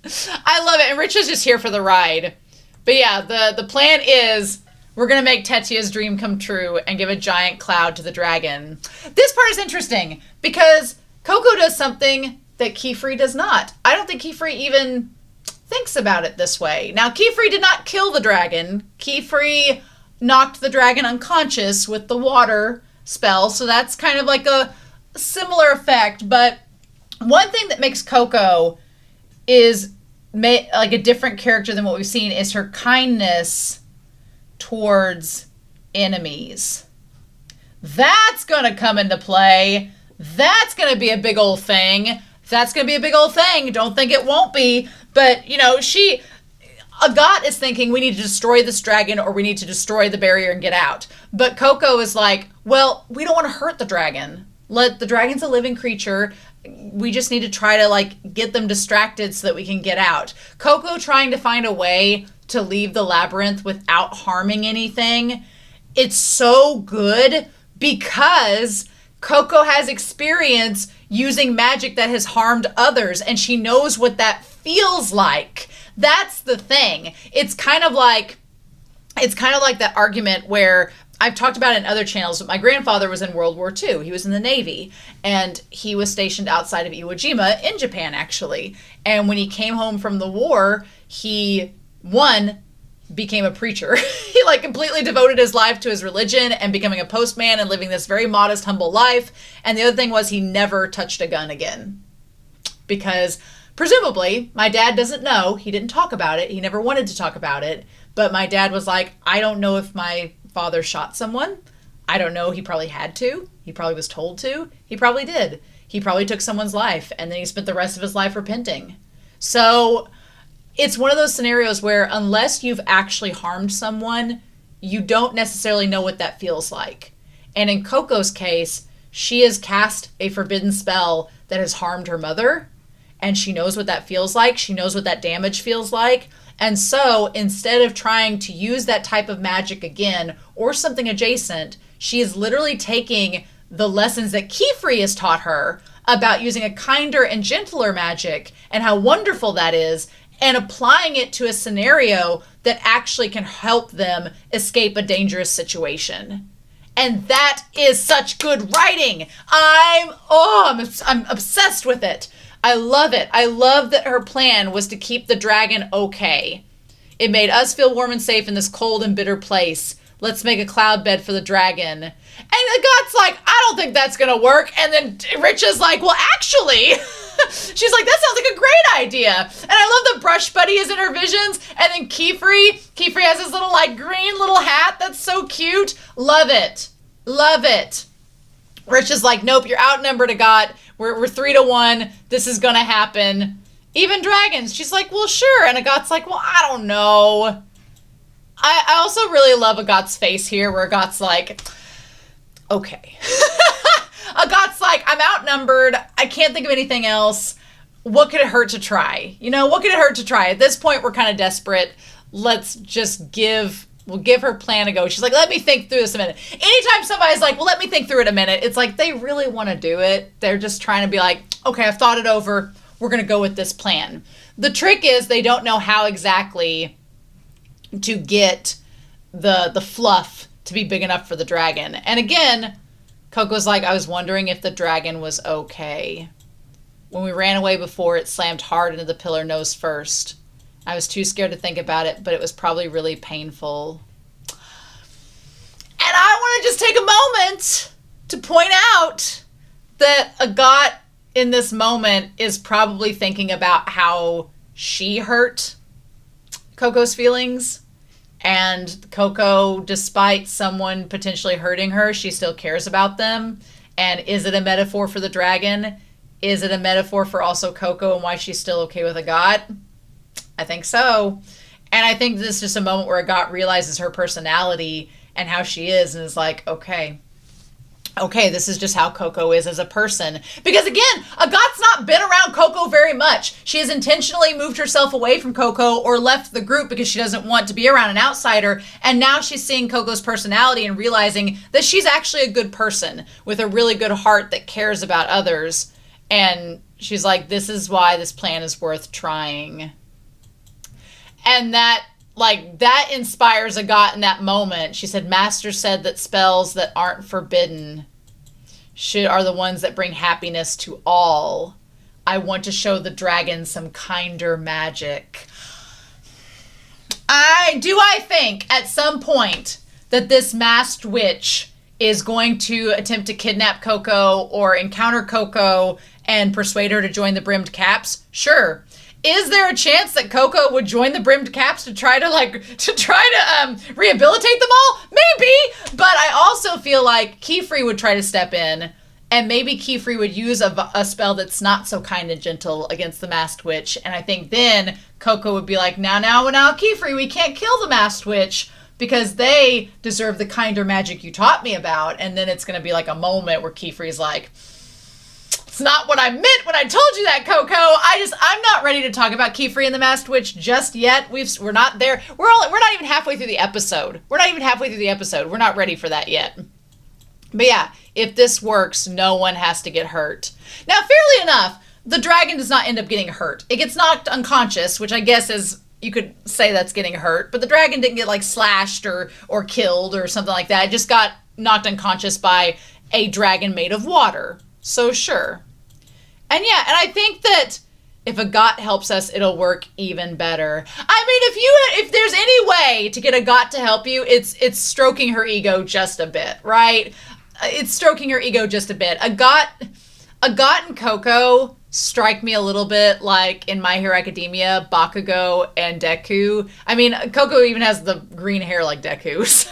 A: I love it. And Rich is just here for the ride. But yeah, the plan is we're going to make Tetia's dream come true and give a giant cloud to the dragon. This part is interesting because Coco does something that Qifrey does not. I don't think Qifrey even thinks about it this way. Now, Qifrey did not kill the dragon. Qifrey knocked the dragon unconscious with the water spell, so that's kind of like a similar effect. But one thing that makes Coco is like a different character than what we've seen is her kindness towards enemies. That's gonna come into play. That's gonna be a big old thing. That's gonna be a big old thing. Don't think it won't be. But, you know, Agat is thinking we need to destroy this dragon or we need to destroy the barrier and get out. But Coco is like, well, we don't want to hurt the dragon. The dragon's a living creature. We just need to try to like get them distracted so that we can get out. Coco trying to find a way to leave the labyrinth without harming anything. It's so good because Coco has experience using magic that has harmed others, and she knows what that feels like. That's the thing. It's kind of like that argument where I've talked about it in other channels, but my grandfather was in World War II. He was in the Navy, and he was stationed outside of Iwo Jima in Japan, actually. And when he came home from the war, he, one, became a preacher. He like completely devoted his life to his religion and becoming a postman and living this very modest, humble life. And the other thing was he never touched a gun again. Because presumably, my dad doesn't know. He didn't talk about it. He never wanted to talk about it. But my dad was like, I don't know if my father shot someone. I don't know. He probably had to. He probably was told to. He probably did. He probably took someone's life, and then he spent the rest of his life repenting. So it's one of those scenarios where unless you've actually harmed someone, you don't necessarily know what that feels like. And in Coco's case, she has cast a forbidden spell that has harmed her mother, and she knows what that feels like. She knows what that damage feels like. And so instead of trying to use that type of magic again or something adjacent, she is literally taking the lessons that Qifrey has taught her about using a kinder and gentler magic and how wonderful that is, and applying it to a scenario that actually can help them escape a dangerous situation. And that is such good writing. I'm obsessed with it. I love it. I love that her plan was to keep the dragon okay. It made us feel warm and safe in this cold and bitter place. let's make a cloud bed for the dragon. And Agat's like, I don't think that's gonna work. And then Richa's like, well, actually, she's like, that sounds like a great idea. And I love the brush buddy is in her visions. And then Qifrey has his little like green little hat. That's so cute. Love it. Love it. Richa's like, nope, you're outnumbered, Agat. We're 3-1. This is gonna happen. Even dragons. She's like, well, sure. And Agat's like, well, I don't know. I also really love Agat's face here, where Agat's like, okay. Agat's like, I'm outnumbered. I can't think of anything else. What could it hurt to try? You know, what could it hurt to try? At this point, we're kind of desperate. Let's just we'll give her plan a go. She's like, let me think through this a minute. Anytime somebody's like, well, let me think through it a minute, it's like they really want to do it. They're just trying to be like, okay, I've thought it over. We're going to go with this plan. The trick is they don't know how exactly to get the fluff to be big enough for the dragon. And again, Coco's like, I was wondering if the dragon was okay. When we ran away before, it slammed hard into the pillar nose first. I was too scared to think about it, but it was probably really painful. And I want to just take a moment to point out that Agat in this moment is probably thinking about how she hurt Coco's feelings. And Coco, despite someone potentially hurting her, she still cares about them. And is it a metaphor for the dragon? Is it a metaphor for also Coco and why she's still okay with Agat? I think so. And I think this is just a moment where Agat realizes her personality and how she is and is like, okay, this is just how Coco is as a person. Because again, Agat's not been around Coco very much. She has intentionally moved herself away from Coco or left the group because she doesn't want to be around an outsider. And now she's seeing Coco's personality and realizing that she's actually a good person with a really good heart that cares about others. And she's like, this is why this plan is worth trying. And that inspires Agat in that moment. She said, Master said that spells that aren't forbidden are the ones that bring happiness to all. I want to show the dragon some kinder magic. I think at some point that this masked witch is going to attempt to kidnap Coco or encounter Coco and persuade her to join the Brimmed Caps? Sure. Is there a chance that Coco would join the Brimmed Caps to try to rehabilitate them all? Maybe, but I also feel like Kefrey would try to step in, and maybe Kefrey would use a spell that's not so kind and gentle against the masked witch, and I think then Coco would be like, now, Kefrey, we can't kill the masked witch because they deserve the kinder magic you taught me about, and then it's going to be like a moment where Kefrey's like, it's not what I meant when I told you that, Coco. I'm not ready to talk about Qifrey and the Masked Witch just yet. We're not there. We're not even halfway through the episode. We're not ready for that yet. But yeah, if this works, no one has to get hurt. Now, fairly enough, the dragon does not end up getting hurt. It gets knocked unconscious, which I guess is, you could say that's getting hurt. But the dragon didn't get like slashed or killed or something like that. It just got knocked unconscious by a dragon made of water. So sure. And yeah, and I think that if Agat helps us, it'll work even better. I mean, if there's any way to get Agat to help you, it's stroking her ego just a bit, right? It's stroking her ego just a bit. Agat and Coco strike me a little bit like in My Hero Academia, Bakugo and Deku. I mean, Coco even has the green hair like Deku, so...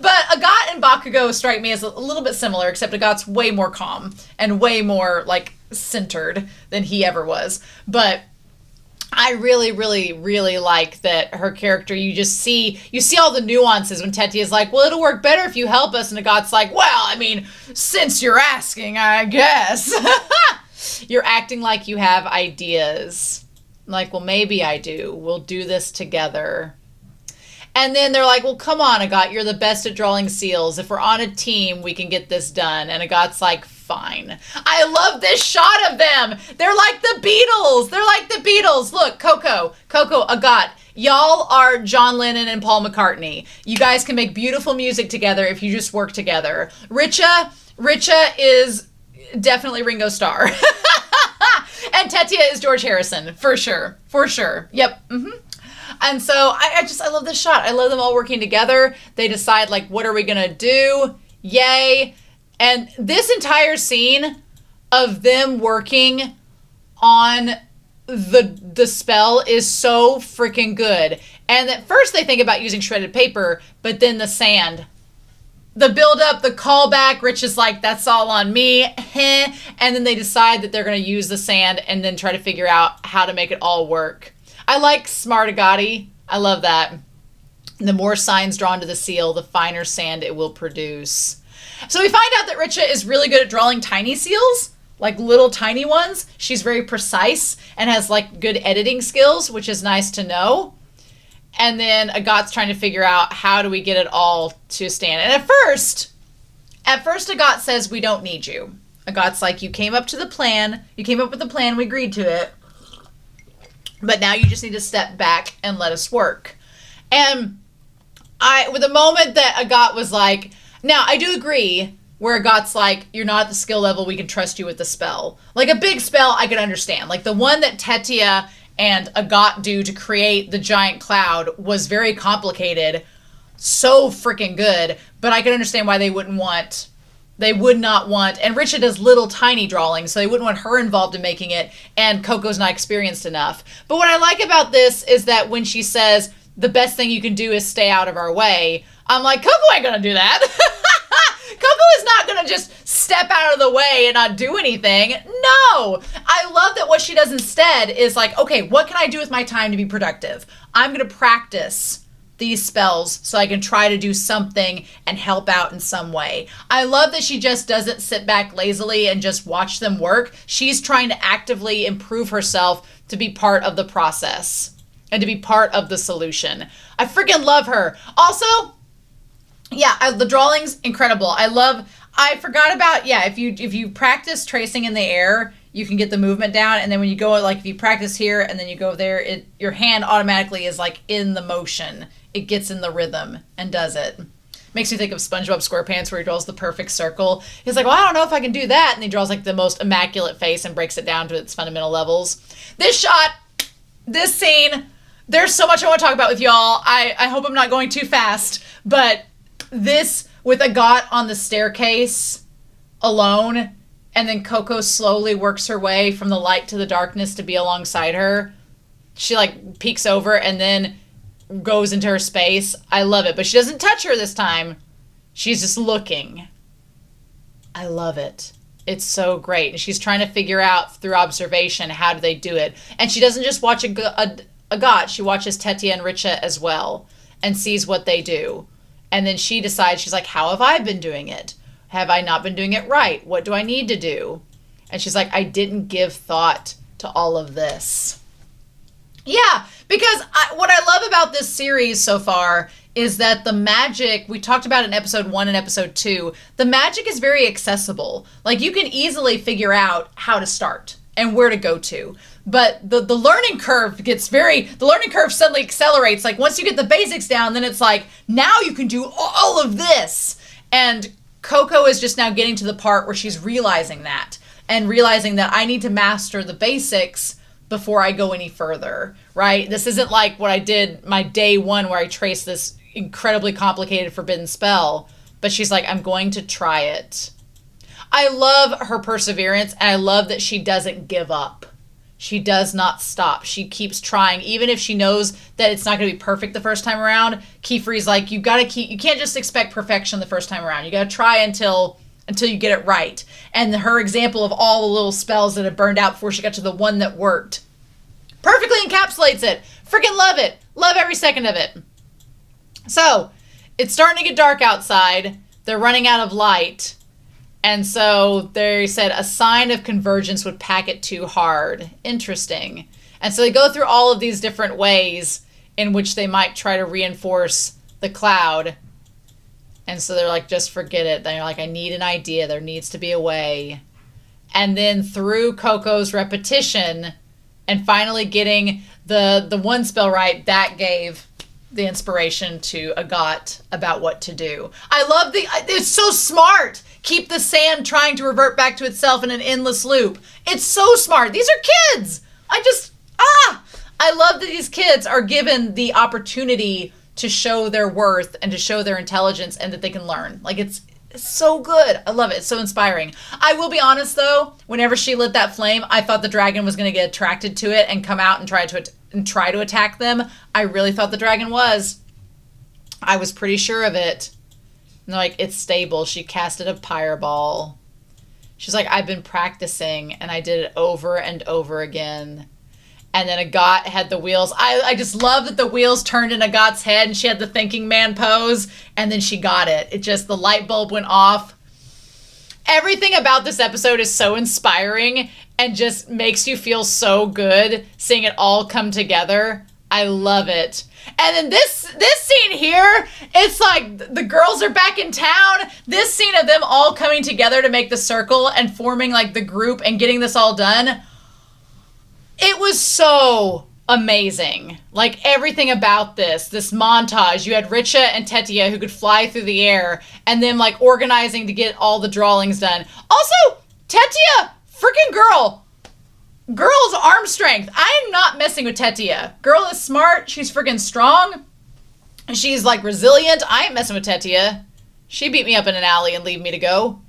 A: But Agat and Bakugo strike me as a little bit similar, except Agat's way more calm and way more, like, centered than he ever was. But I really, really, really like that her character, you see all the nuances when Teti is like, well, it'll work better if you help us. And Agat's like, well, I mean, since you're asking, I guess. You're acting like you have ideas. Like, well, maybe I do. We'll do this together. And then they're like, well, come on, Agat, you're the best at drawing seals. If we're on a team, we can get this done. And Agat's like, fine. I love this shot of them. They're like the Beatles. Look, Coco, Agat, y'all are John Lennon and Paul McCartney. You guys can make beautiful music together if you just work together. Richa is definitely Ringo Starr. And Tetia is George Harrison, for sure. Yep. And so I love this shot. I love them all working together. They decide, like, what are we going to do? Yay. And this entire scene of them working on the spell is so freaking good. And at first they think about using shredded paper, but then the sand. The build-up, the callback, Rich is like, that's all on me. And then they decide that they're going to use the sand and then try to figure out how to make it all work. I like Smartagati. I love that. The more signs drawn to the seal, the finer sand it will produce. So we find out that Richa is really good at drawing tiny seals, like little tiny ones. She's very precise and has like good editing skills, which is nice to know. And then Agat's trying to figure out how do we get it all to stand. And at first Agat says, we don't need you. Agat's like, you came up with the plan, we agreed to it. But now you just need to step back and let us work. And with the moment that Agat was like, now I do agree where Agat's like, you're not at the skill level, we can trust you with the spell. Like a big spell I could understand. Like the one that Tetia and Agat do to create the giant cloud was very complicated, so freaking good, but I can understand why they would not want, and Richa does little tiny drawings, so they wouldn't want her involved in making it, and Coco's not experienced enough. But what I like about this is that when she says, the best thing you can do is stay out of our way, I'm like, Coco ain't gonna do that. Coco is not gonna just step out of the way and not do anything. No! I love that what she does instead is like, okay, what can I do with my time to be productive? I'm gonna practice these spells so I can try to do something and help out in some way. I love that she just doesn't sit back lazily and just watch them work. She's trying to actively improve herself to be part of the process and to be part of the solution. I freaking love her. Also, yeah, the drawing's incredible. I forgot about, yeah, if you practice tracing in the air, you can get the movement down. And then when you go, like, if you practice here and then you go there, your hand automatically is, like, in the motion. It gets in the rhythm and does it. Makes me think of SpongeBob SquarePants where he draws the perfect circle. He's like, well, I don't know if I can do that. And he draws, like, the most immaculate face and breaks it down to its fundamental levels. This shot, this scene, there's so much I want to talk about with y'all. I hope I'm not going too fast, but this with Agat on the staircase alone, and then Coco slowly works her way from the light to the darkness to be alongside her. She like peeks over and then goes into her space. I love it, but she doesn't touch her this time. She's just looking. I love it. It's so great. And she's trying to figure out through observation, how do they do it? And she doesn't just watch Agat, she watches Tetia and Richa as well and sees what they do. And then she decides, she's like, how have I been doing it? Have I not been doing it right? What do I need to do? And she's like, I didn't give thought to all of this. Yeah, because what I love about this series so far is that the magic, we talked about in episode 1 and episode 2, the magic is very accessible. Like you can easily figure out how to start and where to go to. But the learning curve the learning curve suddenly accelerates. Like once you get the basics down, then it's like, now you can do all of this. And Coco is just now getting to the part where she's realizing that and realizing that I need to master the basics before I go any further, right? This isn't like what I did my day 1 where I traced this incredibly complicated forbidden spell, but she's like, I'm going to try it. I love her perseverance, and I love that she doesn't give up. She does not stop. She keeps trying, even if she knows that it's not going to be perfect the first time around. Qifrey's like, you can't just expect perfection the first time around. You got to try until you get it right. And her example of all the little spells that had burned out before she got to the one that worked perfectly encapsulates it. Freaking love it. Love every second of it. So, it's starting to get dark outside. They're running out of light. And so they said a sign of convergence would pack it too hard. Interesting. And so they go through all of these different ways in which they might try to reinforce the cloud. And so they're like, just forget it. They're like, I need an idea. There needs to be a way. And then through Coco's repetition and finally getting the one spell right, that gave the inspiration to Agat about what to do. I love it's so smart. Keep the sand trying to revert back to itself in an endless loop. It's so smart. These are kids. I love that these kids are given the opportunity to show their worth and to show their intelligence and that they can learn. Like, it's so good. I love it. It's so inspiring. I will be honest, though, whenever she lit that flame, I thought the dragon was going to get attracted to it and come out and try to attack them. I really thought the dragon was. I was pretty sure of it. And they're like, it's stable. She casted a fireball. She's like, I've been practicing, and I did it over and over again. And then Agat had the wheels. I just love that the wheels turned in Agat's head and she had the thinking man pose. And then she got it. It just, the light bulb went off. Everything about this episode is so inspiring and just makes you feel so good seeing it all come together. I love it. And then this scene here, it's like the girls are back in town. This scene of them all coming together to make the circle and forming like the group and getting this all done. It was so amazing. Like, everything about this montage. You had Richa and Tetia who could fly through the air, and them like organizing to get all the drawings done. Also, Tetia, freaking girl's arm strength. I am not messing with Tetia. Girl is smart. She's freaking strong. She's like resilient. I ain't messing with Tetia. She beat me up in an alley and leave me to go.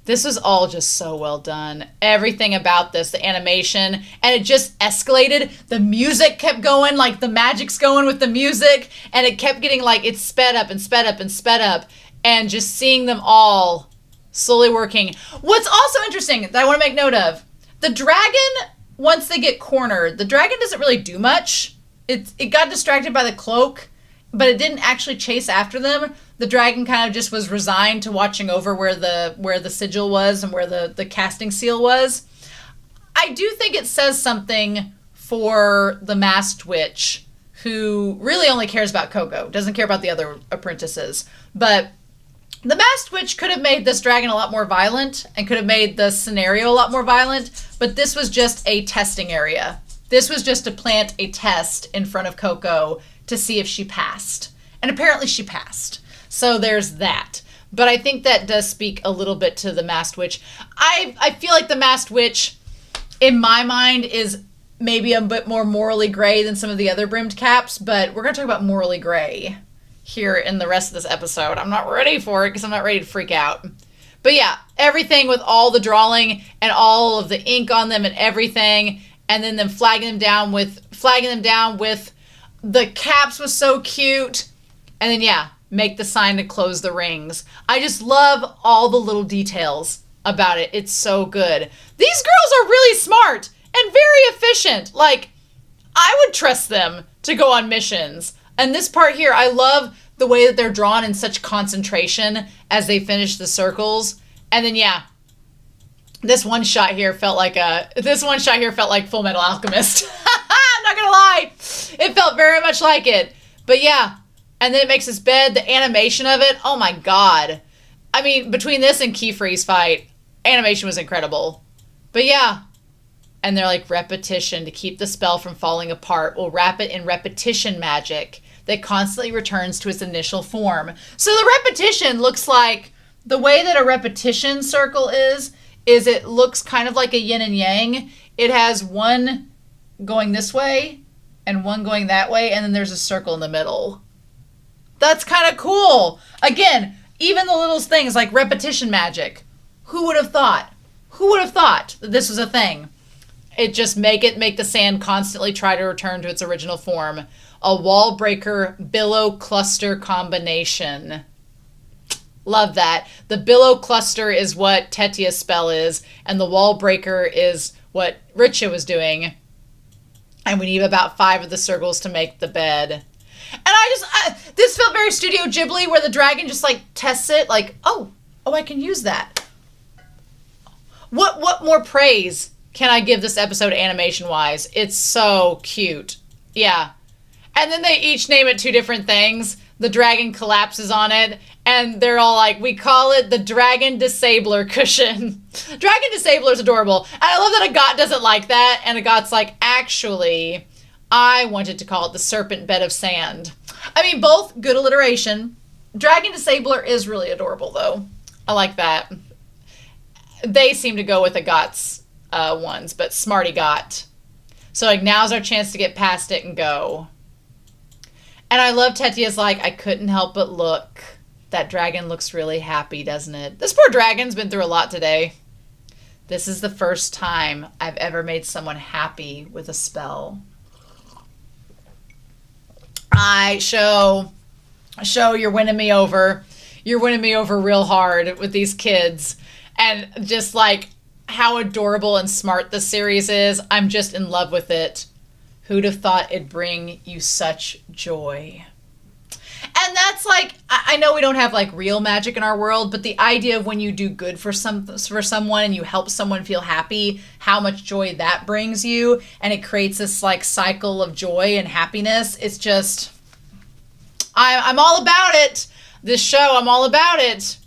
A: This was all just so well done. Everything about this, the animation, and it just escalated. The music kept going, like the magic's going with the music, and it kept getting like, it sped up and sped up and sped up, and just seeing them all slowly working. What's also interesting that I want to make note of, the dragon, once they get cornered, the dragon doesn't really do much. It got distracted by the cloak, but it didn't actually chase after them. The dragon kind of just was resigned to watching over where the sigil was and where the casting seal was. I do think it says something for the masked witch, who really only cares about Coco, doesn't care about the other apprentices. But the masked witch could have made this dragon a lot more violent and could have made the scenario a lot more violent, but this was just a testing area. This was just to plant a test in front of Coco to see if she passed. And apparently she passed. So there's that. But I think that does speak a little bit to the masked witch. I feel like the masked witch, in my mind, is maybe a bit more morally gray than some of the other brimmed caps, but we're going to talk about morally gray here in the rest of this episode. I'm not ready for it because I'm not ready to freak out. But yeah, everything with all the drawing and all of the ink on them and everything, and then them flagging them down with the caps was so cute. And then yeah, make the sign to close the rings. I just love all the little details about it. It's so good. These girls are really smart and very efficient. Like, I would trust them to go on missions. And this part here, I love the way that they're drawn in such concentration as they finish the circles. And then yeah, this one shot here felt like Full Metal Alchemist. I'm not gonna lie. It felt very much like it. But yeah, and then it makes this bed, the animation of it, oh my god. I mean, between this and Qifrey's fight, animation was incredible. But yeah, and they're like, repetition to keep the spell from falling apart. We'll wrap it in repetition magic that constantly returns to its initial form. So the repetition looks like, the way that a repetition circle is it looks kind of like a yin and yang. It has one going this way and one going that way, and then there's a circle in the middle. That's kind of cool. Again, even the little things like repetition magic. Who would have thought? Who would have thought that this was a thing? It just make the sand constantly try to return to its original form. A wall breaker billow cluster combination. Love that. The billow cluster is what Tetia's spell is, and the wall breaker is what Richa was doing. And we need about 5 of the circles to make the bed. And this felt very Studio Ghibli, where the dragon just like tests it, like, oh, I can use that. What more praise can I give this episode animation-wise? It's so cute. Yeah. And then they each name it 2 different things. The dragon collapses on it, and they're all like, we call it the Dragon Disabler cushion. Dragon Disabler is adorable. And I love that Agat doesn't like that, and Agat's like, actually, I wanted to call it the Serpent Bed of Sand. I mean, both good alliteration. Dragon Disabler is really adorable, though. I like that. They seem to go with Agat's ones, but Smarty Got. So, like, now's our chance to get past it and go. And I love Tetia's like, I couldn't help but look. That dragon looks really happy, doesn't it? This poor dragon's been through a lot today. This is the first time I've ever made someone happy with a spell. Show, you're winning me over. You're winning me over real hard with these kids. And just like how adorable and smart this series is. I'm just in love with it. Who'd have thought it'd bring you such joy? And that's like, I know we don't have like real magic in our world, but the idea of when you do good for someone and you help someone feel happy, how much joy that brings you, and it creates this like cycle of joy and happiness. It's just, I'm all about it. This show, I'm all about it.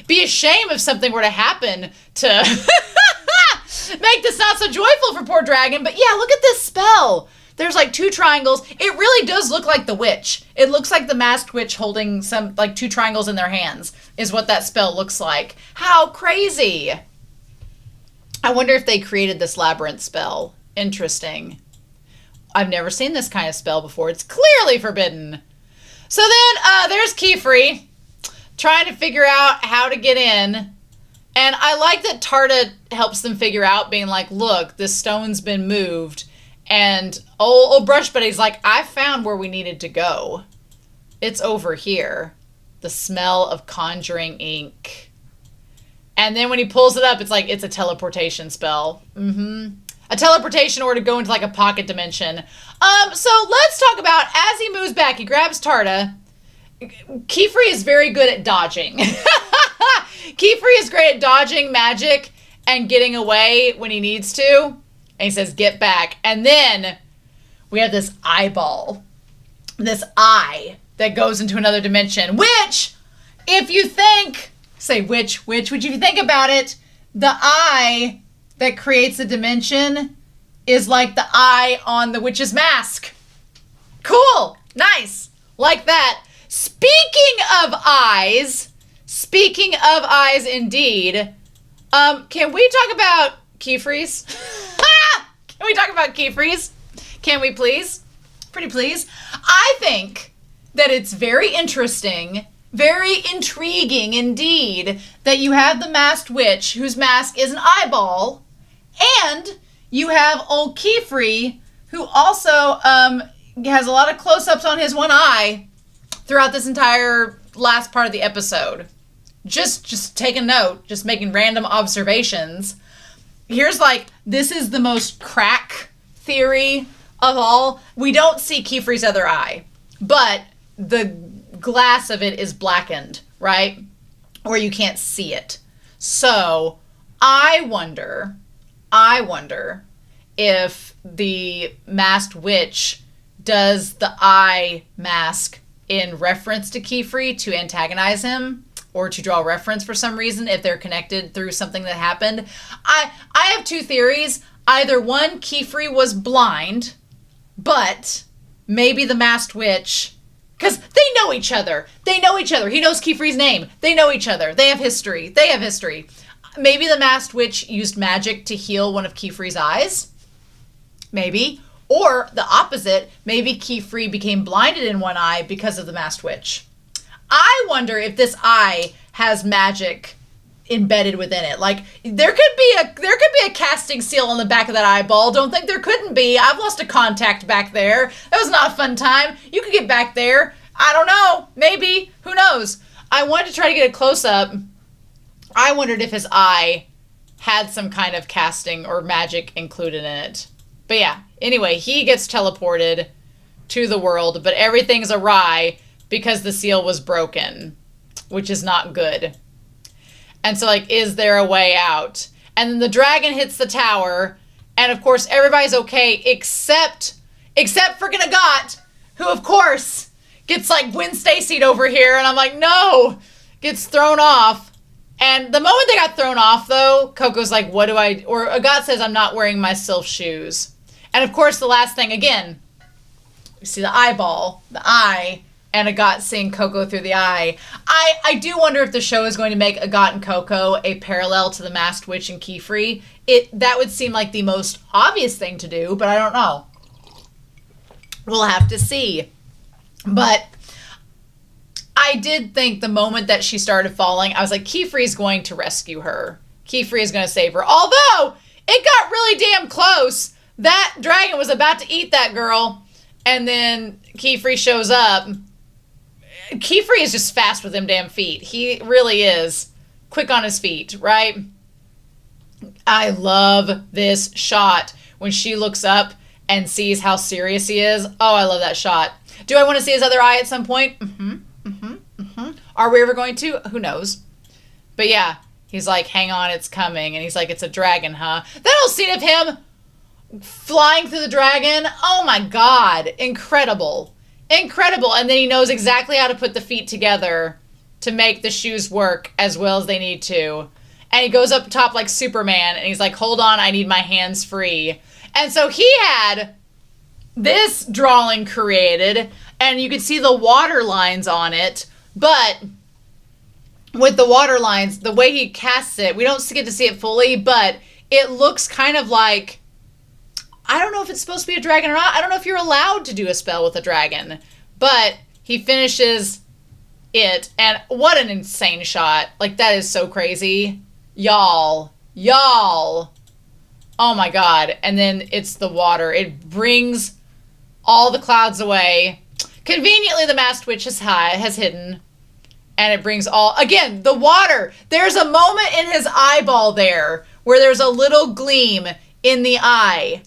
A: Be a shame if something were to happen to make this not so joyful for poor dragon. But yeah, look at this spell. There's like 2 triangles. It really does look like the witch. It looks like the masked witch holding some like 2 triangles in their hands is what that spell looks like. How crazy. I wonder if they created this labyrinth spell. Interesting. I've never seen this kind of spell before. It's clearly forbidden. So then there's Qifrey trying to figure out how to get in. And I like that Tarta helps them figure out, being like, look, this stone's been moved. And old Brush Buddy's like, I found where we needed to go. It's over here. The smell of conjuring ink. And then when he pulls it up, it's like, it's a teleportation spell. A teleportation or to go into like a pocket dimension. So let's talk about, as he moves back, he grabs Tarta. Kefrey is very good at dodging. Kefrey is great at dodging magic and getting away when he needs to. And he says, get back. And then we have this eyeball. This eye that goes into another dimension. Which, if you think, say which would you think about it? The eye that creates a dimension is like the eye on the witch's mask. Cool. Nice. Like that. Speaking of eyes indeed, can we talk about Kefreys? Can we talk about Kefreys? Can we please? Pretty please. I think that it's very interesting, very intriguing indeed, that you have the masked witch whose mask is an eyeball, and you have old Qifrey who also has a lot of close-ups on his one eye throughout this entire last part of the episode. Just take a note, just making random observations. Here's like, this is the most crack theory of all. We don't see Kefrey's other eye, but the glass of it is blackened, right? Or you can't see it. So I wonder if the masked witch does the eye mask in reference to Qifrey to antagonize him or to draw reference for some reason if they're connected through something that happened. I have 2 theories. Either one, Qifrey was blind, but maybe the masked witch, because they know each other. He knows Qifrey's name. They know each other. They have history. Maybe the masked witch used magic to heal one of Qifrey's eyes. Maybe. Or the opposite, maybe Qifrey became blinded in one eye because of the masked witch. I wonder if this eye has magic embedded within it. Like, there could be a casting seal on the back of that eyeball. Don't think there couldn't be. I've lost a contact back there. That was not a fun time. You could get back there. I don't know. Maybe. Who knows? I wanted to try to get a close-up. I wondered if his eye had some kind of casting or magic included in it. But yeah, anyway, he gets teleported to the world, but everything's awry because the seal was broken, which is not good. And so, like, is there a way out? And then the dragon hits the tower, and of course, everybody's okay, except for Gnagot, who, of course, gets, like, Gwen Stacy'd over here, and I'm like, no! Gets thrown off. And the moment they got thrown off, though, Coco's like, or Agat says, I'm not wearing my sylph shoes. And of course, the last thing, again, we see the eyeball, the eye, and Agat seeing Coco through the eye. I do wonder if the show is going to make Agat and Coco a parallel to the Masked Witch and Qifrey. That would seem like the most obvious thing to do, but I don't know. We'll have to see. But I did think the moment that she started falling, I was like, Qifrey's going to rescue her. Qifrey is going to save her. Although, it got really damn close. That dragon was about to eat that girl. And then Qifrey shows up. Qifrey is just fast with them damn feet. He really is. Quick on his feet, right? I love this shot when she looks up and sees how serious he is. Oh, I love that shot. Do I want to see his other eye at some point? Are we ever going to? Who knows? But yeah, he's like, hang on, it's coming. And he's like, it's a dragon, huh? That whole scene of him flying through the dragon. Oh my God. Incredible. Incredible. And then he knows exactly how to put the feet together to make the shoes work as well as they need to. And he goes up top like Superman and he's like, hold on, I need my hands free. And so he had this drawing created and you could see the water lines on it. But with the water lines, the way he casts it, we don't get to see it fully, but it looks kind of like, I don't know if it's supposed to be a dragon or not. I don't know if you're allowed to do a spell with a dragon, but he finishes it. And what an insane shot. Like, that is so crazy. Y'all. Oh my God. And then it's the water. It brings all the clouds away. Conveniently, the Masked Witch has hidden. And it brings all, again, the water. There's a moment in his eyeball there where there's a little gleam in the eye.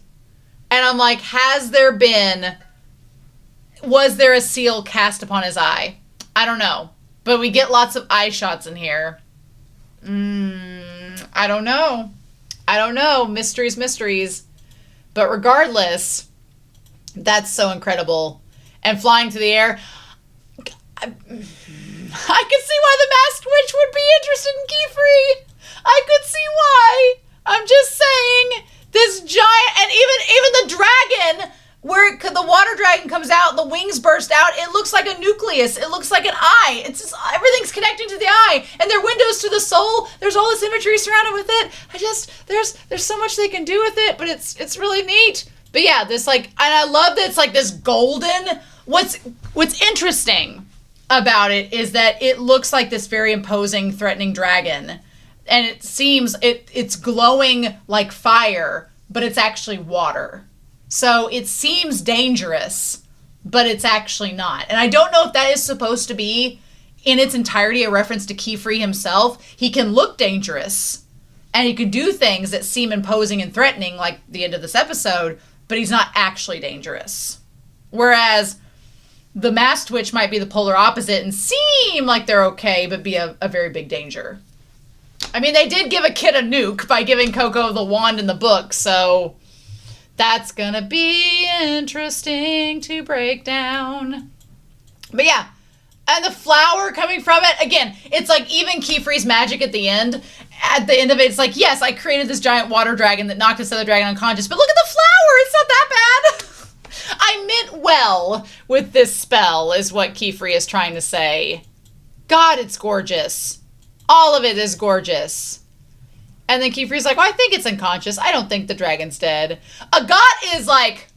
A: And I'm like, was there a seal cast upon his eye? I don't know. But we get lots of eye shots in here. I don't know. Mysteries. But regardless, that's so incredible. And flying through the air, I can see why the Masked Witch would be interested in Kefrey. I could see why. I'm just saying, this giant, and even the dragon, where the water dragon comes out, the wings burst out, it looks like a nucleus. It looks like an eye. It's just, everything's connecting to the eye, and they're windows to the soul. There's all this imagery surrounded with it. There's so much they can do with it, but it's really neat. But yeah, this like, and I love that it's like this golden. What's interesting about it is that it looks like this very imposing, threatening dragon. And it seems it's glowing like fire, but it's actually water. So it seems dangerous, but it's actually not. And I don't know if that is supposed to be in its entirety a reference to Qifrey himself. He can look dangerous and he can do things that seem imposing and threatening, like the end of this episode, but he's not actually dangerous. Whereas the Masked Witch might be the polar opposite and seem like they're okay, but be a very big danger. I mean, they did give a kid a nuke by giving Coco the wand in the book, so that's gonna be interesting to break down. But yeah, and the flower coming from it, again, it's like even Qifrey's magic at the end of it, it's like, yes, I created this giant water dragon that knocked this other dragon unconscious, but look at the flower, it's not that bad. I meant well with this spell, is what Qifrey is trying to say. God, it's gorgeous. All of it is gorgeous. And then Qifrey's like, well, I think it's unconscious. I don't think the dragon's dead. Agat is like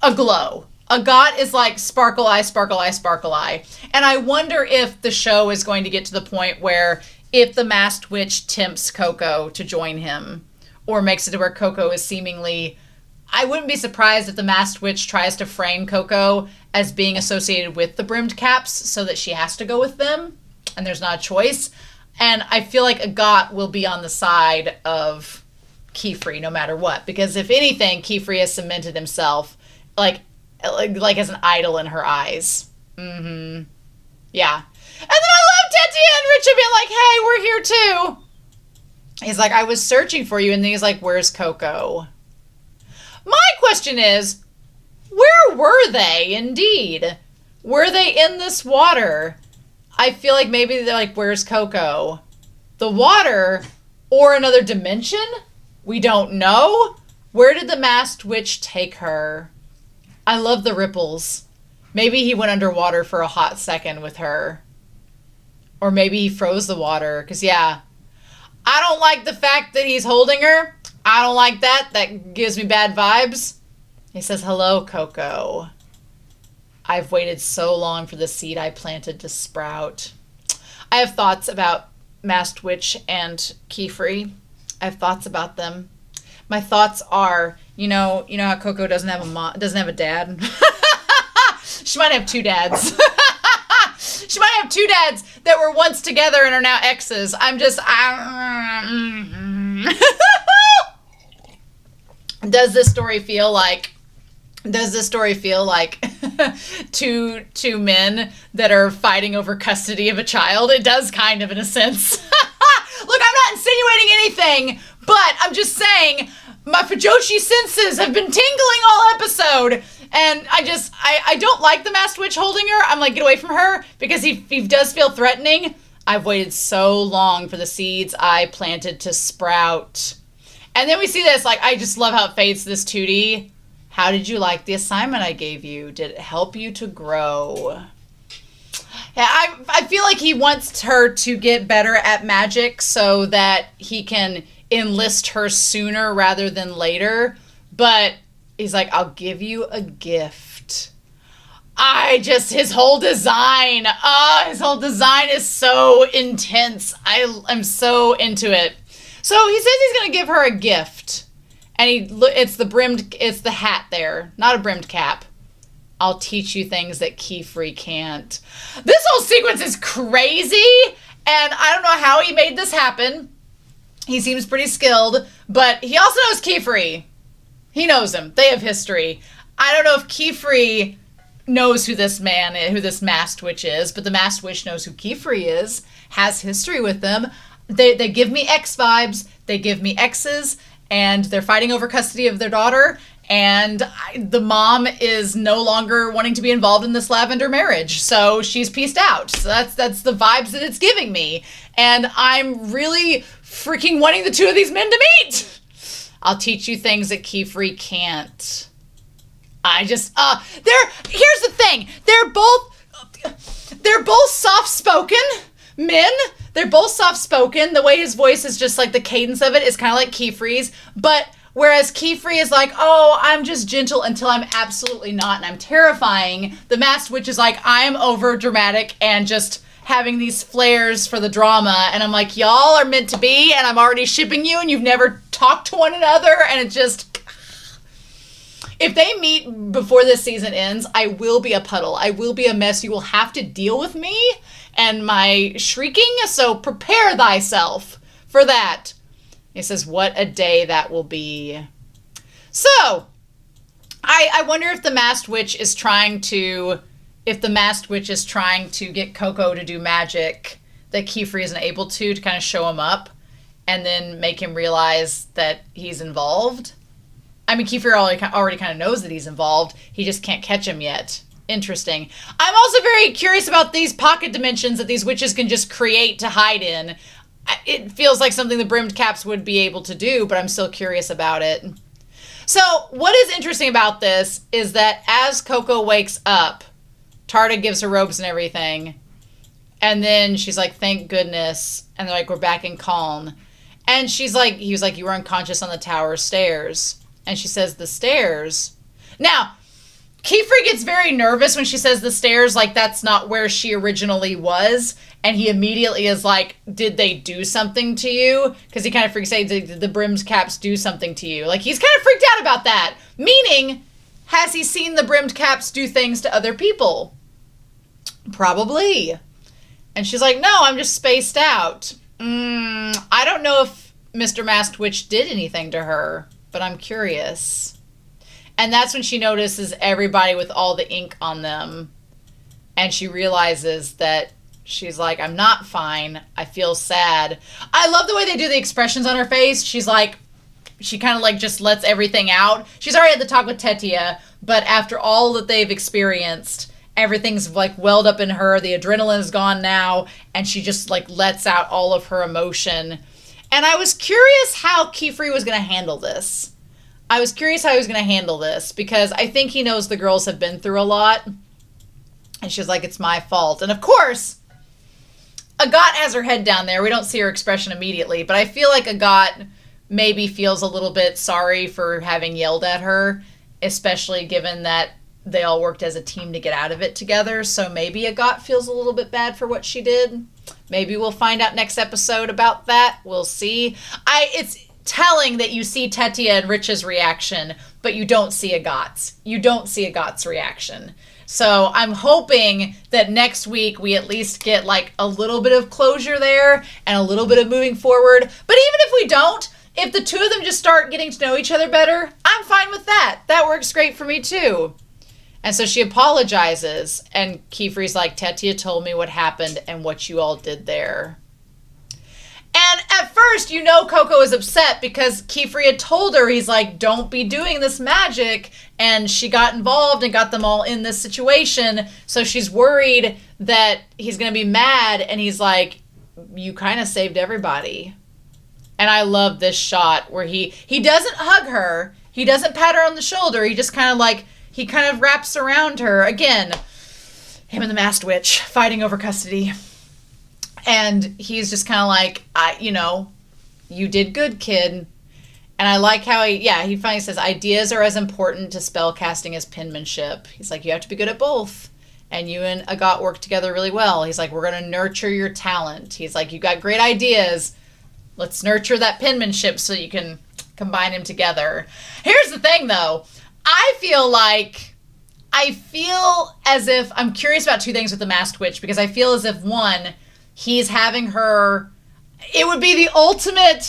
A: a glow. Agat is like sparkle eye, sparkle eye, sparkle eye. And I wonder if the show is going to get to the point where if the Masked Witch tempts Coco to join him, or makes it to where Coco is seemingly, I wouldn't be surprised if the Masked Witch tries to frame Coco as being associated with the brimmed caps so that she has to go with them and there's not a choice. And I feel like Agat will be on the side of Qifrey no matter what. Because if anything, Qifrey has cemented himself like as an idol in her eyes. Mm-hmm. Yeah. And then I love Tete and Richard being like, hey, we're here too. He's like, I was searching for you. And then he's like, where's Coco? My question is, where were they indeed? Were they in this water? I feel like maybe they're like, where's Coco? The water or another dimension? We don't know. Where did the Masked Witch take her? I love the ripples. Maybe he went underwater for a hot second with her. Or maybe he froze the water. Because, yeah, I don't like the fact that he's holding her. I don't like that. That gives me bad vibes. He says, hello, Coco. I've waited so long for the seed I planted to sprout. I have thoughts about Masked Witch and Qifrey. I have thoughts about them. My thoughts are, you know how Coco doesn't have a dad? She might have two dads. She might have two dads that were once together and are now exes. Does this story feel like two men that are fighting over custody of a child? It does, kind of, in a sense. Look, I'm not insinuating anything, but I'm just saying my Fujoshi senses have been tingling all episode, and I don't like the Masked Witch holding her. I'm like, get away from her, because he does feel threatening. I've waited so long for the seeds I planted to sprout. And then we see this, like, I just love how it fades to this 2D. How did you like the assignment I gave you? Did it help you to grow? Yeah, I feel like he wants her to get better at magic so that he can enlist her sooner rather than later. But he's like, I'll give you a gift. His whole design is so intense. I'm so into it. So he says he's going to give her a gift. And it's the hat there, not a brimmed cap. I'll teach you things that Qifrey can't. This whole sequence is crazy, and I don't know how he made this happen. He seems pretty skilled, but he also knows Qifrey. He knows him. They have history. I don't know if Qifrey knows who this Masked Witch is, but the Masked Witch knows who Qifrey is, has history with them. They give me X vibes. They give me X's, and they're fighting over custody of their daughter. And the mom is no longer wanting to be involved in this lavender marriage. So she's pieced out. So that's the vibes that it's giving me. And I'm really freaking wanting the two of these men to meet. I'll teach you things that Qifrey can't. Here's the thing. They're both soft-spoken men. They're both soft-spoken. The way his voice is just like the cadence of it is kind of like Qifrey's. But whereas Qifrey is like, oh, I'm just gentle until I'm absolutely not, and I'm terrifying. The Masked Witch is like, I'm over dramatic and just having these flares for the drama. And I'm like, y'all are meant to be, and I'm already shipping you, and you've never talked to one another. And it just, if they meet before this season ends, I will be a puddle. I will be a mess. You will have to deal with me and my shrieking. So prepare thyself for that. He says, what a day that will be. So, I wonder if the Masked Witch is trying to get Coco to do magic that Qifrey isn't able to kind of show him up and then make him realize that he's involved. I mean, Qifrey already kind of knows that he's involved. He just can't catch him yet. Interesting. I'm also very curious about these pocket dimensions that these witches can just create to hide in. It feels like something the brimmed caps would be able to do, but I'm still curious about it. So what is interesting about this is that as Coco wakes up, Tarda gives her robes and everything. And then she's like, thank goodness. And they're like, we're back in calm. And he was like, you were unconscious on the tower stairs. And she says, the stairs? Now, Qifrey gets very nervous when she says the stairs, like that's not where she originally was. And he immediately is like, did they do something to you? Because he kind of freaks out, did the brimmed caps do something to you? Like, he's kind of freaked out about that. Meaning, has he seen the brimmed caps do things to other people? Probably. And she's like, no, I'm just spaced out. I don't know if Mr. Masked Witch did anything to her, but I'm curious. And that's when she notices everybody with all the ink on them. And she realizes that she's like, I'm not fine. I feel sad. I love the way they do the expressions on her face. She's like, she kind of like just lets everything out. She's already had the talk with Tetia, but after all that they've experienced, everything's like welled up in her. The adrenaline is gone now, and she just like lets out all of her emotion. And I was curious how Qifrey was going to handle this. Because I think he knows the girls have been through a lot. And she's like, it's my fault. And of course, Agat has her head down there. We don't see her expression immediately, but I feel like Agat maybe feels a little bit sorry for having yelled at her, especially given that they all worked as a team to get out of it together. So maybe Agat feels a little bit bad for what she did. Maybe we'll find out next episode about that. We'll see. It's telling that you see Tetia and Rich's reaction, but you don't see Agat's. You don't see Agat's reaction. So I'm hoping that next week we at least get like a little bit of closure there and a little bit of moving forward. But even if we don't, if the two of them just start getting to know each other better, I'm fine with that. That works great for me too. And so she apologizes, and Qifrey's like, Tetia told me what happened and what you all did there. And at first, you know Coco is upset because Qifrey had told her, he's like, don't be doing this magic. And she got involved and got them all in this situation. So she's worried that he's going to be mad. And he's like, you kind of saved everybody. And I love this shot where he doesn't hug her. He doesn't pat her on the shoulder. He just kind of like, he kind of wraps around her. Again, him and the masked witch fighting over custody. And he's just kind of like, you did good, kid. And I like how he finally says, ideas are as important to spell casting as penmanship. He's like, you have to be good at both. And you and Agat work together really well. He's like, we're going to nurture your talent. He's like, you got great ideas. Let's nurture that penmanship so you can combine them together. Here's the thing, though. I feel as if, I'm curious about two things with the masked witch, because I feel as if, one, he's having her, it would be the ultimate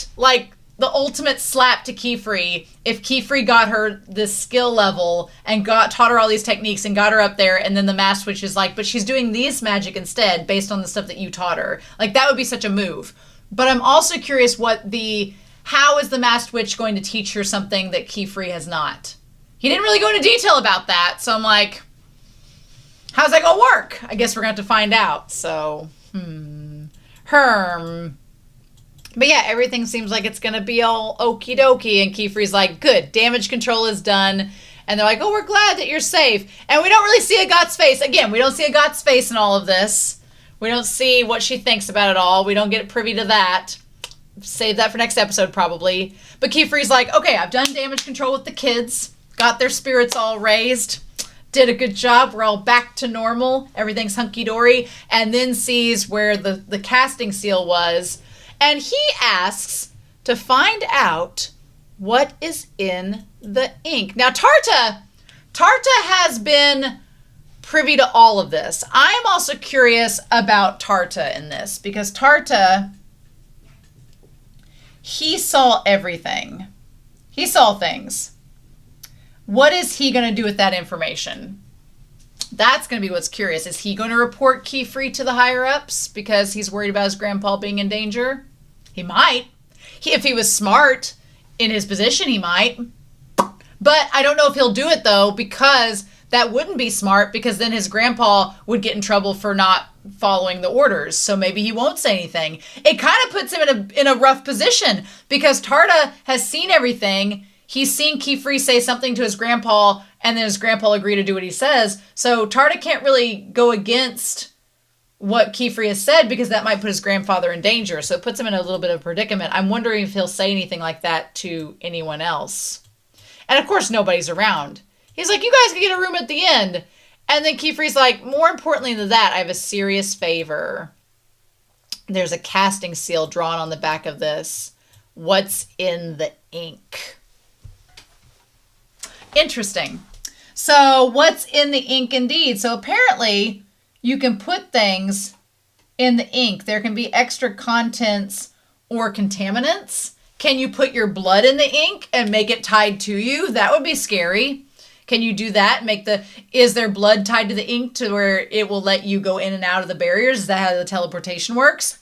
A: slap to Qifrey if Qifrey got her this skill level and taught her all these techniques and got her up there, and then the masked witch is like, but she's doing this magic instead based on the stuff that you taught her. Like, that would be such a move. But I'm also curious how is the masked witch going to teach her something that Qifrey has not? He didn't really go into detail about that, so I'm like, how's that gonna work? I guess we're going to have to find out. So, But yeah, everything seems like it's going to be all okie dokie. And Qifrey's like, good, damage control is done. And they're like, oh, we're glad that you're safe. And we don't really see Agat's face. Again, we don't see Agat's face in all of this. We don't see what she thinks about it all. We don't get privy to that. Save that for next episode, probably. But Qifrey's like, okay, I've done damage control with the kids. Got their spirits all raised. Did a good job. We're all back to normal. Everything's hunky-dory. And then sees where the casting seal was. And he asks to find out what is in the ink. Now, Tarta has been privy to all of this. I'm also curious about Tarta in this, because Tarta, he saw everything. He saw things. What is he going to do with that information? That's going to be what's curious. Is he going to report Qifrey to the higher-ups because he's worried about his grandpa being in danger? He might. If he was smart in his position, he might. But I don't know if he'll do it, though, because that wouldn't be smart, because then his grandpa would get in trouble for not following the orders. So maybe he won't say anything. It kind of puts him in a rough position, because Tarta has seen everything. He's seen Qifrey say something to his grandpa, and then his grandpa agree to do what he says. So Tarta can't really go against what Qifrey has said, because that might put his grandfather in danger. So it puts him in a little bit of a predicament. I'm wondering if he'll say anything like that to anyone else. And of course, nobody's around. He's like, you guys can get a room at the end. And then Qifrey's like, more importantly than that, I have a serious favor. There's a casting seal drawn on the back of this. What's in the ink? Interesting. So what's in the ink indeed? So apparently you can put things in the ink. There can be extra contents or contaminants. Can you put your blood in the ink and make it tied to you? That would be scary. Can you do that? Is there blood tied to the ink to where it will let you go in and out of the barriers? Is that how the teleportation works?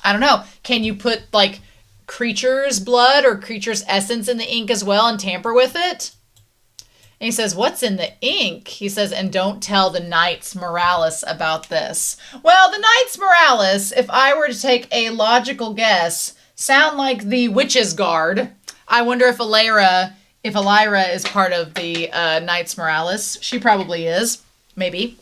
A: I don't know. Can you put like creatures' blood or creatures' essence in the ink as well and tamper with it? And he says, what's in the ink? He says, and don't tell the Knights Moralis about this. Well, the Knights Moralis, if I were to take a logical guess, sound like the Witch's Guard. I wonder if Elira is part of the Knights Moralis. She probably is. Maybe.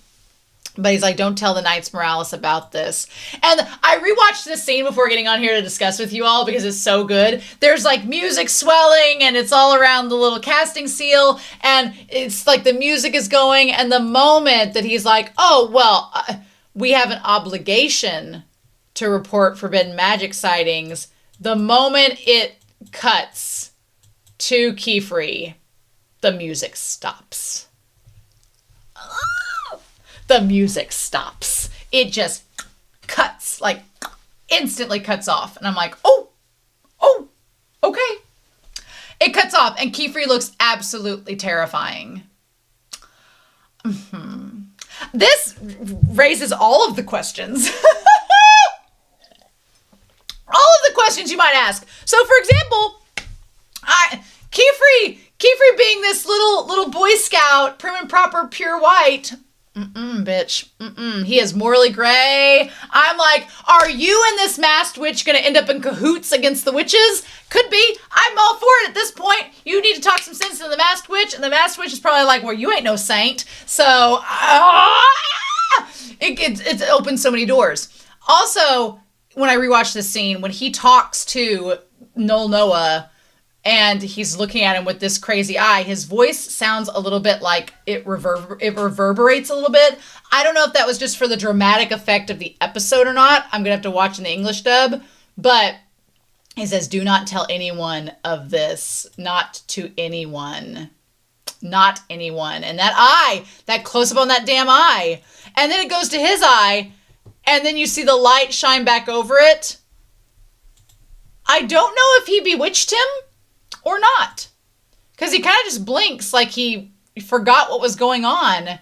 A: But he's like, don't tell the Knights Morales about this. And I rewatched this scene before getting on here to discuss with you all because it's so good. There's like music swelling and it's all around the little casting seal. And it's like the music is going. And the moment that he's like, oh, well, we have an obligation to report forbidden magic sightings. The moment it cuts to Qifrey, the music stops. The music stops. It just cuts, like instantly cuts off. And I'm like, oh, okay. It cuts off and Qifrey looks absolutely terrifying. This raises all of the questions. All of the questions you might ask. So for example, Qifrey being this little Boy Scout, prim and proper, pure white, bitch. He is morally gray. I'm like, are you and this masked witch gonna end up in cahoots against the witches? Could be. I'm all for it at this point. You need to talk some sense to the masked witch, and the masked witch is probably like, well, you ain't no saint. So, it opens so many doors. Also, when I rewatched this scene, when he talks to Nol Noah, and he's looking at him with this crazy eye, his voice sounds a little bit like it reverberates a little bit. I don't know if that was just for the dramatic effect of the episode or not. I'm going to have to watch in the English dub. But he says, do not tell anyone of this. Not to anyone. Not anyone. And that eye, that close-up on that damn eye. And then it goes to his eye, and then you see the light shine back over it. I don't know if he bewitched him or not. Because he kind of just blinks like he forgot what was going on.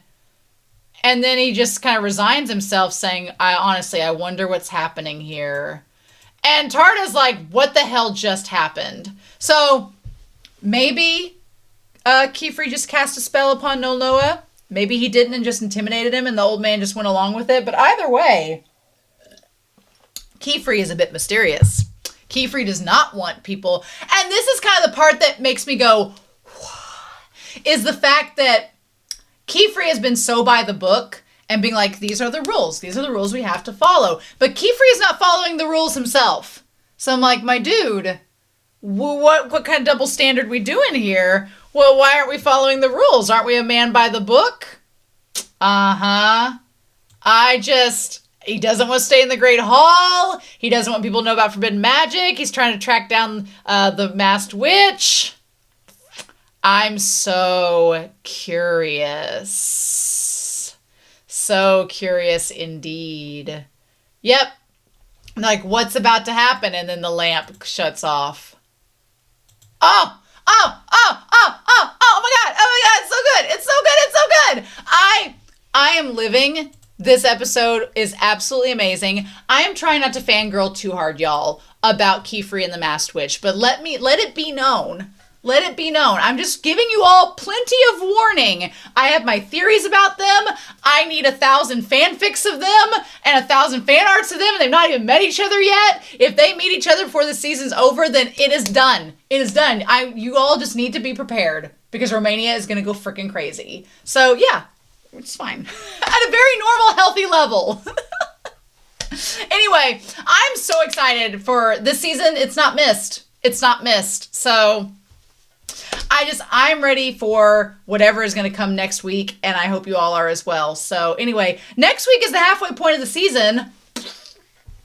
A: And then he just kind of resigns himself saying, I wonder what's happening here. And Tarda's like, what the hell just happened? So maybe Qifrey just cast a spell upon Nol Noah. Maybe he didn't and just intimidated him and the old man just went along with it. But either way, Qifrey is a bit mysterious. Qifrey does not want people. And this is kind of the part that makes me go, is the fact that Qifrey has been so by the book and being like, these are the rules. These are the rules we have to follow. But Qifrey is not following the rules himself. So I'm like, my dude, what kind of double standard we doing here? Well, why aren't we following the rules? Aren't we a man by the book? He doesn't want to stay in the Great Hall. He doesn't want people to know about forbidden magic. He's trying to track down the masked witch. I'm so curious. So curious indeed. Yep. Like, what's about to happen? And then the lamp shuts off. Oh my God. It's so good. It's so good. I am living. This episode is absolutely amazing. I am trying not to fangirl too hard, y'all, about Qifrey and the Masked Witch, but let it be known. Let it be known. I'm just giving you all plenty of warning. I have my theories about them. I need 1,000 fanfics of them and 1,000 fan arts of them, and they've not even met each other yet. If they meet each other before the season's over, then it is done. It is done. You all just need to be prepared because Romania is going to go freaking crazy. So, yeah. It's fine. At a very normal, healthy level. Anyway, I'm so excited for this season. It's not missed. So I'm ready for whatever is going to come next week, and I hope you all are as well. So anyway, next week is the halfway point of the season,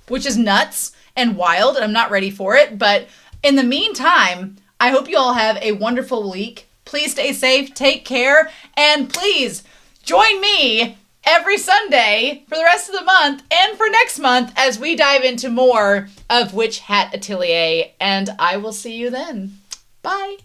A: which is nuts and wild, and I'm not ready for it. But in the meantime, I hope you all have a wonderful week. Please stay safe, take care, and please join me every Sunday for the rest of the month and for next month as we dive into more of Witch Hat Atelier. And I will see you then. Bye.